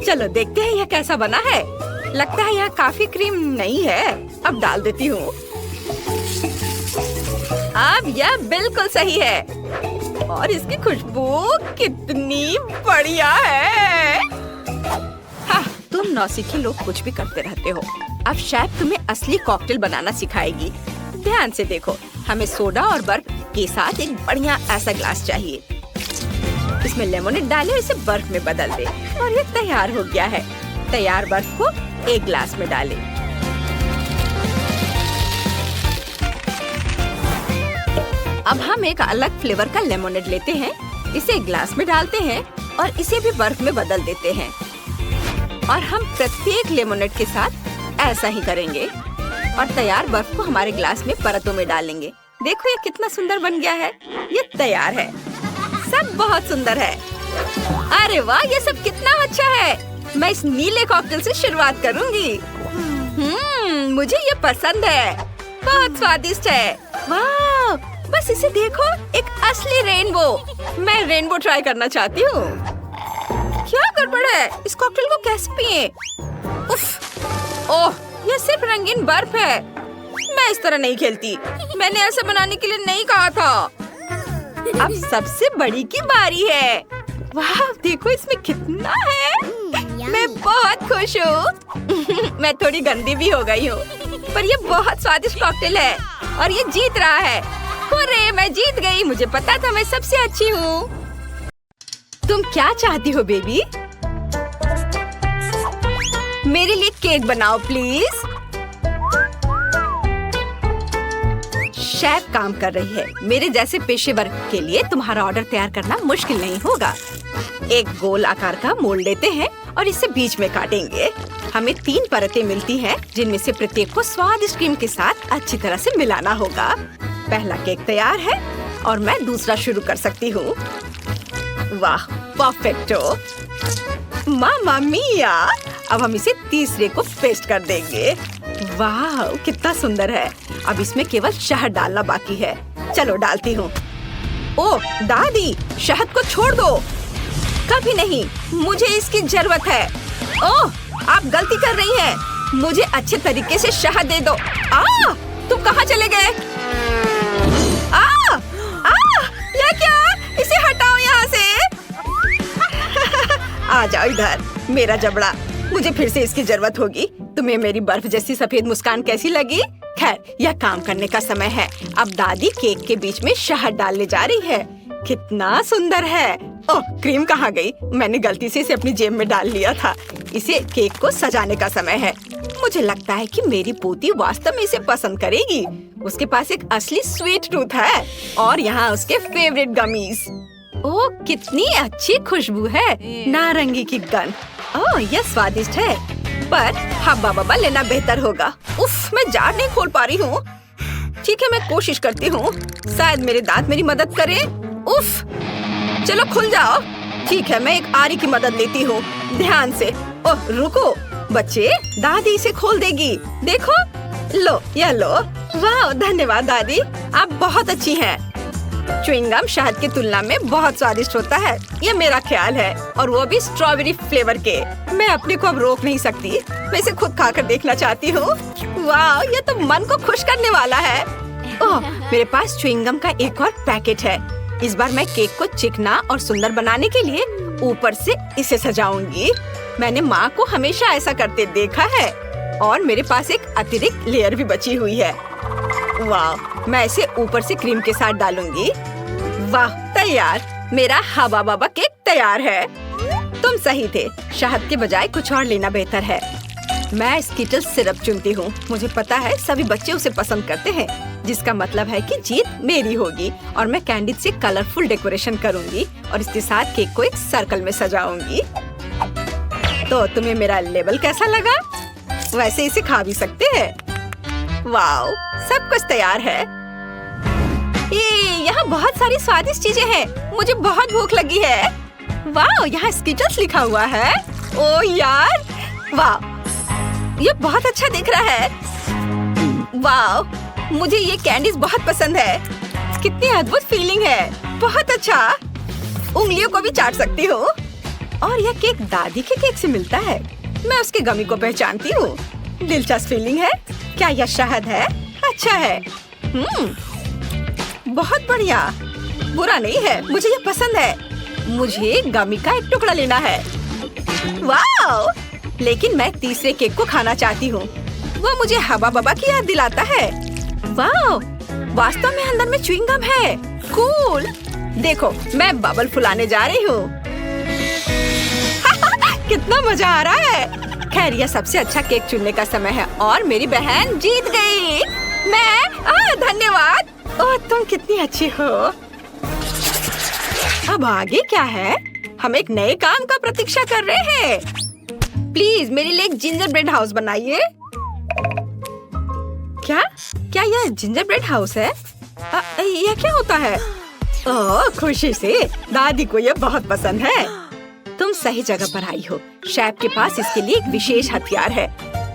चलो देखते हैं यह कैसा बना है। लगता है यह काफी क्रीम नहीं है। अब डाल देती हूँ। अब यह बिल्कुल सही है और इसकी खुशबू कितनी बढ़िया है। हाँ, तुम नौसिखी लोग कुछ भी करते रहते हो। अब शेफ तुम्हें असली कॉकटेल बनाना सिखाएगी। ध्यान से देखो, हमें सोडा और बर्फ के साथ एक बढ़िया ऐसा ग्लास चाहिए। इसमें लेमोनेड डालें और इसे बर्फ में बदल दे और ये तैयार हो गया है। तैयार बर्फ को एक ग्लास में डालें। अब हम एक अलग फ्लेवर का लेमोनेड लेते हैं, इसे एक ग्लास में डालते हैं और इसे भी बर्फ में बदल देते हैं। और हम प्रत्येक लेमोनेड के साथ ऐसा ही करेंगे और तैयार बर्फ को हमारे ग्लास में परतों में डालेंगे। देखो ये कितना सुंदर बन गया है। ये तैयार है। सब बहुत सुंदर है। अरे वाह, ये सब कितना अच्छा है। मैं इस नीले कॉकटेल से शुरुआत करूंगी। मुझे ये पसंद है। बहुत स्वादिष्ट है। वाह, बस इसे देखो, एक असली रेनबो। मैं रेनबो ट्राई करना चाहती हूँ। क्या गड़बड़ है? इस कॉकटेल को कैसे पिए? उफ, ओह, ये सिर्फ रंगीन बर्फ है। मैं इस तरह नहीं खेलती। मैंने ऐसा बनाने के लिए नहीं कहा था। अब सबसे बड़ी की बारी है। वाह, देखो इसमें कितना है। मैं बहुत खुश हूँ। मैं थोड़ी गंदी भी हो गई हूँ, पर ये बहुत स्वादिष्ट कॉकटेल है और ये जीत रहा है। हुर्रे, मैं जीत गई। मुझे पता था मैं सबसे अच्छी हूँ। तुम क्या चाहती हो बेबी? मेरे लिए केक बनाओ प्लीज। शेफ काम कर रही है। मेरे जैसे पेशेवर के लिए तुम्हारा ऑर्डर तैयार करना मुश्किल नहीं होगा। एक गोल आकार का मोल्ड लेते हैं और इसे बीच में काटेंगे। हमें 3 परतें मिलती हैं, जिनमें से प्रत्येक को स्वादिष्ट क्रीम के साथ अच्छी तरह से मिलाना होगा। पहला केक तैयार है और मैं दूसरा शुरू कर सकती हूँ। वाह, परफेक्टो। मामा मिया। अब हम इसे तीसरे को पेस्ट कर देंगे। वाह, कितना सुंदर है। अब इसमें केवल शहद डालना बाकी है। चलो डालती हूँ। ओह दादी, शहद को छोड़ दो। कभी नहीं, मुझे इसकी जरूरत है। ओह, आप गलती कर रही हैं। मुझे अच्छे तरीके से शहद दे दो। तुम कहाँ चले गए? ये क्या? इसे हटाओ यहाँ से। आ जाओ इधर, मेरा जबड़ा। मुझे फिर से इसकी जरूरत होगी। तुम्हें मेरी बर्फ जैसी सफेद मुस्कान कैसी लगी? खैर, यह काम करने का समय है। अब दादी केक के बीच में शहद डालने जा रही है। कितना सुंदर है। ओह, क्रीम कहाँ गई? मैंने गलती से इसे अपनी जेब में डाल लिया था। इसे केक को सजाने का समय है। मुझे लगता है कि मेरी पोती वास्तव में इसे पसंद करेगी। उसके पास एक असली स्वीट टूथ है और यहाँ उसके फेवरेट गमीज। ओह, कितनी अच्छी खुशबू है। नारंगी की गंध। ओह, यह स्वादिष्ट है, पर हब्बा बब्बा लेना बेहतर होगा। उफ, मैं जार नहीं खोल पा रही हूँ। ठीक है, मैं कोशिश करती हूँ। शायद मेरे दांत मेरी मदद करें। उफ, चलो खुल जाओ। ठीक है, मैं एक आरी की मदद लेती हूँ। ध्यान से। ओह रुको बच्चे, दादी इसे खोल देगी। देखो, लो, यह लो। वाह, धन्यवाद दादी, आप बहुत अच्छी हैं। च्युइंगम शहद की तुलना में बहुत स्वादिष्ट होता है, ये मेरा ख्याल है, और वो भी स्ट्रॉबेरी फ्लेवर के। मैं अपने को अब रोक नहीं सकती। मैं इसे खुद खाकर देखना चाहती हूँ। वाह, ये तो मन को खुश करने वाला है। ओह, मेरे पास च्युइंगम का एक और पैकेट है। इस बार मैं केक को चिकना और सुंदर बनाने के लिए ऊपर से इसे सजाऊंगी। मैंने माँ को हमेशा ऐसा करते देखा है, और मेरे पास एक अतिरिक्त लेयर भी बची हुई है। वाह, मैं इसे ऊपर से क्रीम के साथ डालूंगी। वाह, तैयार। मेरा हवा बाबा केक तैयार है। तुम सही थे, शहद के बजाय कुछ और लेना बेहतर है। मैं स्किटल्स सिरप चुनती हूँ। मुझे पता है सभी बच्चे उसे पसंद करते हैं, जिसका मतलब है कि जीत मेरी होगी। और मैं कैंडी से कलरफुल डेकोरेशन करूंगी और इसके साथ केक को एक सर्कल में सजाऊंगी। तो तुम्हें मेरा लेबल कैसा लगा? वैसे इसे खा भी सकते हैं। वाओ, सब कुछ तैयार है। यहाँ बहुत सारी स्वादिष्ट चीजें हैं। मुझे बहुत भूख लगी है। वाओ, यहाँ स्किटल्स लिखा हुआ है। ओह यार, वाह, ये बहुत अच्छा दिख रहा है। वाओ, मुझे ये कैंडीज बहुत पसंद है। कितनी अद्भुत फीलिंग है। बहुत अच्छा। उंगलियों को भी चाट सकती हूँ। और यह केक दादी के केक से मिलता है। मैं उसके गमी को पहचानती हूँ। दिलचस्प फीलिंग है। क्या यह शहद है? अच्छा है। बहुत बढ़िया। बुरा नहीं है, मुझे यह पसंद है। मुझे गमी का एक टुकड़ा लेना है। वाह! लेकिन मैं तीसरे केक को खाना चाहती हूँ। वो मुझे हवा बबा की याद दिलाता है। वाह! वास्तव में अंदर में च्युइंग गम है। कूल। देखो, मैं बबल फुलाने जा रही हूँ। कितना मजा आ रहा है। खैर, यह सबसे अच्छा केक चुनने का समय है और मेरी बहन जीत गई। धन्यवाद। ओह, तुम कितनी अच्छी हो। अब आगे क्या है? हम एक नए काम का प्रतीक्षा कर रहे हैं। प्लीज मेरे लिए एक जिंजर ब्रेड हाउस बनाइए। क्या यह जिंजर ब्रेड हाउस है? यह क्या होता है? ओह, खुशी से। दादी को यह बहुत पसंद है। तुम सही जगह पर आई हो। शेफ के पास इसके लिए एक विशेष हथियार है।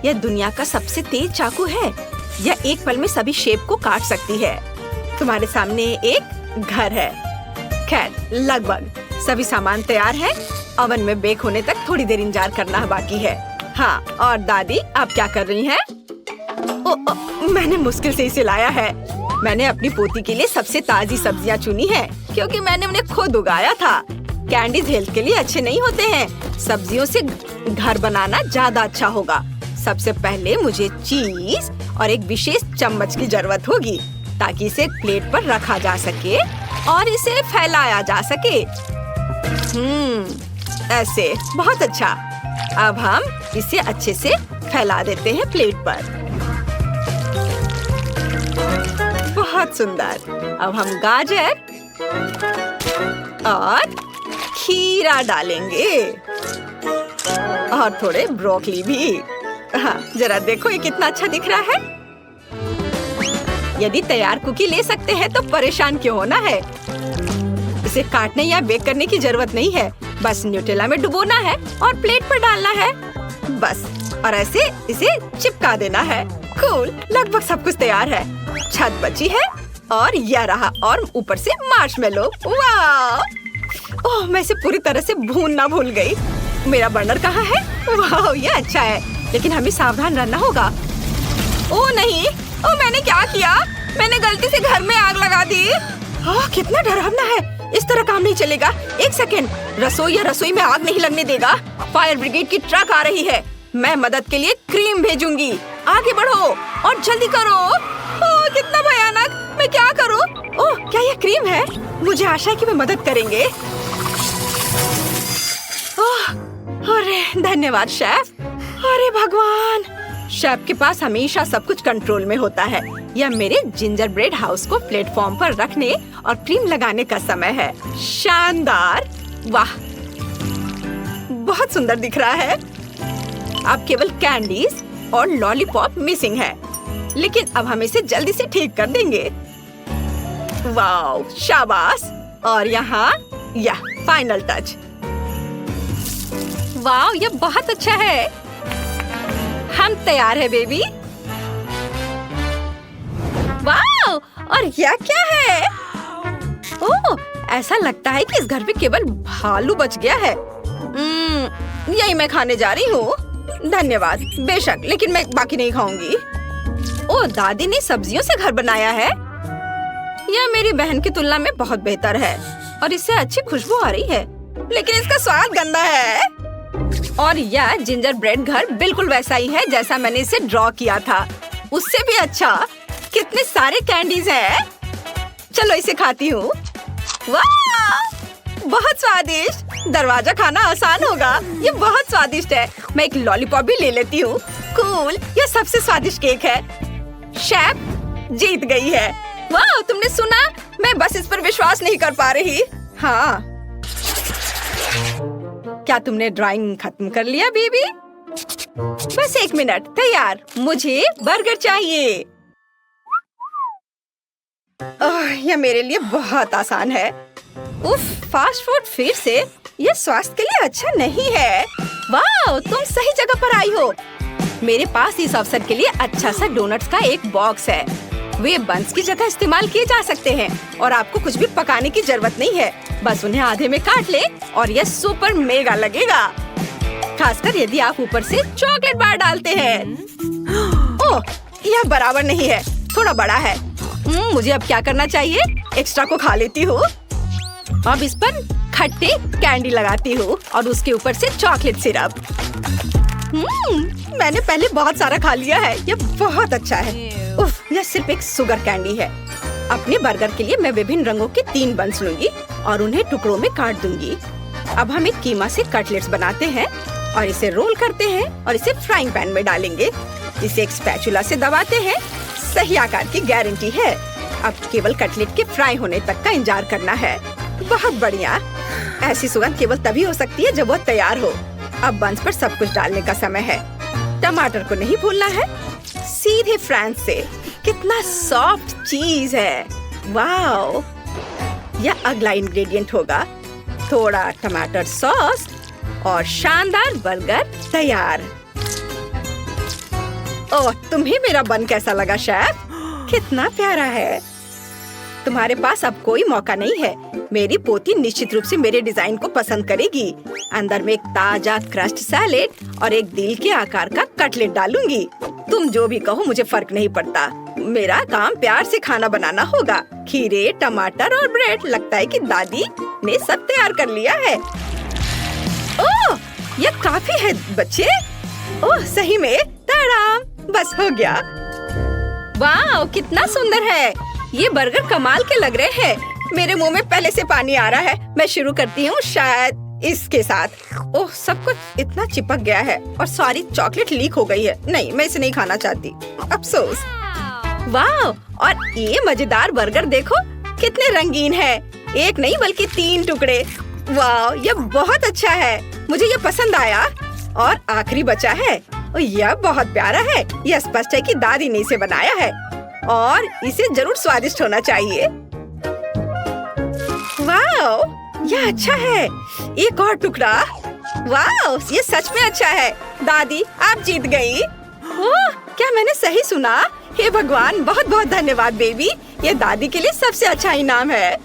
यह दुनिया का सबसे तेज चाकू है। यह एक पल में सभी शेप को काट सकती है। तुम्हारे सामने एक घर है। खैर, लगभग सभी सामान तैयार है। ओवन में बेक होने तक थोड़ी देर इंतजार करना बाकी है। हाँ, और दादी आप क्या कर रही हैं? मैंने मुश्किल से इसे लाया है। मैंने अपनी पोती के लिए सबसे ताजी सब्जियां चुनी है क्योंकि मैंने उन्हें खुद उगाया था। कैंडीज हेल्थ के लिए अच्छे नहीं होते हैं। सब्जियों से घर बनाना ज्यादा अच्छा होगा। सबसे पहले मुझे चीज और एक विशेष चम्मच की जरूरत होगी ताकि इसे प्लेट पर रखा जा सके और इसे फैलाया जा सके। ऐसे। बहुत अच्छा। अब हम इसे अच्छे से फैला देते हैं प्लेट पर। बहुत सुंदर। अब हम गाजर और खीरा डालेंगे और थोड़े ब्रोकली भी। हाँ, जरा देखो ये कितना अच्छा दिख रहा है। यदि तैयार कुकी ले सकते हैं तो परेशान क्यों होना है। इसे काटने या बेक करने की जरूरत नहीं है। बस न्यूटेला में डुबोना है और प्लेट पर डालना है। बस, और ऐसे इसे चिपका देना है। कूल। लगभग सब कुछ तैयार है। छत बची है और यह रहा, और ऊपर से मार्शमेलो। वाह! ओह, मैं इसे पूरी तरह से भूनना भूल गई। मेरा बर्नर कहाँ है? वाह, ये अच्छा है, लेकिन हमें सावधान रहना होगा। ओह नहीं! ओह, मैंने क्या किया? मैंने गलती से घर में आग लगा दी। ओह, कितना डरावना है। इस तरह काम नहीं चलेगा। एक सेकेंड। रसोई में आग नहीं लगने देगा। फायर ब्रिगेड की ट्रक आ रही है। मैं मदद के लिए क्रीम भेजूंगी। आगे बढ़ो और जल्दी करो। ओह, कितना भयानक। मैं क्या करूं? ओह, क्या यह क्रीम है? मुझे आशा है कि वे मदद करेंगे। ओह, अरे धन्यवाद शेफ। अरे भगवान, शेफ के पास हमेशा सब कुछ कंट्रोल में होता है। यह मेरे जिंजर ब्रेड हाउस को प्लेटफॉर्म पर रखने और क्रीम लगाने का समय है। शानदार। वाह, बहुत सुंदर दिख रहा है। अब केवल कैंडीज और लॉलीपॉप मिसिंग है, लेकिन अब हम इसे जल्दी से ठीक कर देंगे। वाह, शाबाश। और यहाँ यह फाइनल टच। वाह, यह बहुत अच्छा है। हम तैयार है बेबी। वाह, और यह क्या है? ओह, ऐसा लगता है कि इस घर में केवल भालू बच गया है। यही मैं खाने जा रही हूँ। धन्यवाद। बेशक, लेकिन मैं बाकी नहीं खाऊंगी। ओह, दादी ने सब्जियों से घर बनाया है। यह मेरी बहन की तुलना में बहुत बेहतर है और इससे अच्छी खुशबू आ रही है, लेकिन इसका स्वाद गंदा है। और यह जिंजर ब्रेड घर बिल्कुल वैसा ही है जैसा मैंने इसे ड्रॉ किया था, उससे भी अच्छा। कितने सारे कैंडीज हैं। चलो इसे खाती हूँ। वाह, बहुत स्वादिष्ट। दरवाजा खाना आसान होगा। ये बहुत स्वादिष्ट है। मैं एक लॉलीपॉप भी ले लेती हूँ। कूल। यह सबसे स्वादिष्ट केक है। शेफ जीत गई है। वाह, तुमने सुना? मैं बस इस पर विश्वास नहीं कर पा रही। हाँ, क्या तुमने ड्राइंग खत्म कर लिया बेबी? बस 1 मिनट। तैयार। मुझे बर्गर चाहिए। यह मेरे लिए बहुत आसान है। उफ, फास्ट फूड फिर से? यह स्वास्थ्य के लिए अच्छा नहीं है। वाह, तुम सही जगह पर आई हो। मेरे पास इस अवसर के लिए अच्छा सा डोनट्स का एक बॉक्स है। वे बंस की जगह इस्तेमाल किए जा सकते हैं और आपको कुछ भी पकाने की जरूरत नहीं है। बस उन्हें आधे में काट ले और यह सुपर मेगा लगेगा, खासकर यदि आप ऊपर से चॉकलेट बार डालते हैं। ओह, यह बराबर नहीं है, थोड़ा बड़ा है। मुझे अब क्या करना चाहिए? एक्स्ट्रा को खा लेती हूँ। अब इस पर खट्टे कैंडी लगाती हूँ और उसके ऊपर से चॉकलेट सिरप। मैंने पहले बहुत सारा खा लिया है, यह बहुत अच्छा है। उफ, यह सिर्फ एक शुगर कैंडी है। अपने बर्गर के लिए मैं विभिन्न रंगों के 3 बंस लूंगी और उन्हें टुकड़ों में काट दूंगी। अब हम एक कीमा से कटलेट्स बनाते हैं और इसे रोल करते हैं और इसे फ्राइंग पैन में डालेंगे। इसे एक स्पैचुला से दबाते हैं। सही आकार की गारंटी है। अब केवल कटलेट के फ्राई होने तक का इंतजार करना है। बहुत बढ़िया। ऐसी सुगंध केवल तभी हो सकती है जब वह तैयार हो। अब बंस पर सब कुछ डालने का समय है। टमाटर को नहीं भूलना है। सीधे फ्रांस से। कितना सॉफ्ट चीज है। वाओ, यह अगला इंग्रेडिएंट होगा। थोड़ा टमाटर सॉस और शानदार बर्गर तैयार। ओह, तुम्हें मेरा बन कैसा लगा शेफ? कितना प्यारा है। तुम्हारे पास अब कोई मौका नहीं है। मेरी पोती निश्चित रूप से मेरे डिजाइन को पसंद करेगी। अंदर में एक ताजा क्रस्ट सैलेड और एक दिल के आकार का कटलेट डालूंगी। तुम जो भी कहो, मुझे फर्क नहीं पड़ता। मेरा काम प्यार से खाना बनाना होगा। खीरे, टमाटर और ब्रेड। लगता है कि दादी ने सब तैयार कर लिया है। ओह, यह काफी है बच्चे। ओह, सही में ताराम, बस हो गया। वाह, कितना सुंदर है। ये बर्गर कमाल के लग रहे हैं। मेरे मुंह में पहले से पानी आ रहा है। मैं शुरू करती हूँ शायद इसके साथ। ओह, सब कुछ इतना चिपक गया है और सारी चॉकलेट लीक हो गई है। नहीं, मैं इसे नहीं खाना चाहती, अफसोस। वाह, और ये मजेदार बर्गर देखो, कितने रंगीन है। एक नहीं बल्कि 3 टुकड़े। वाह, यह बहुत अच्छा है। मुझे यह पसंद आया। और आखिरी बचा है। यह बहुत प्यारा है। यह स्पष्ट है कि दादी ने इसे बनाया है और इसे जरूर स्वादिष्ट होना चाहिए। वाह, यह अच्छा है। एक और टुकड़ा। वाह, ये सच में अच्छा है। दादी, आप जीत गई। ओह, क्या मैंने सही सुना? हे भगवान, बहुत बहुत धन्यवाद बेबी। ये दादी के लिए सबसे अच्छा इनाम है।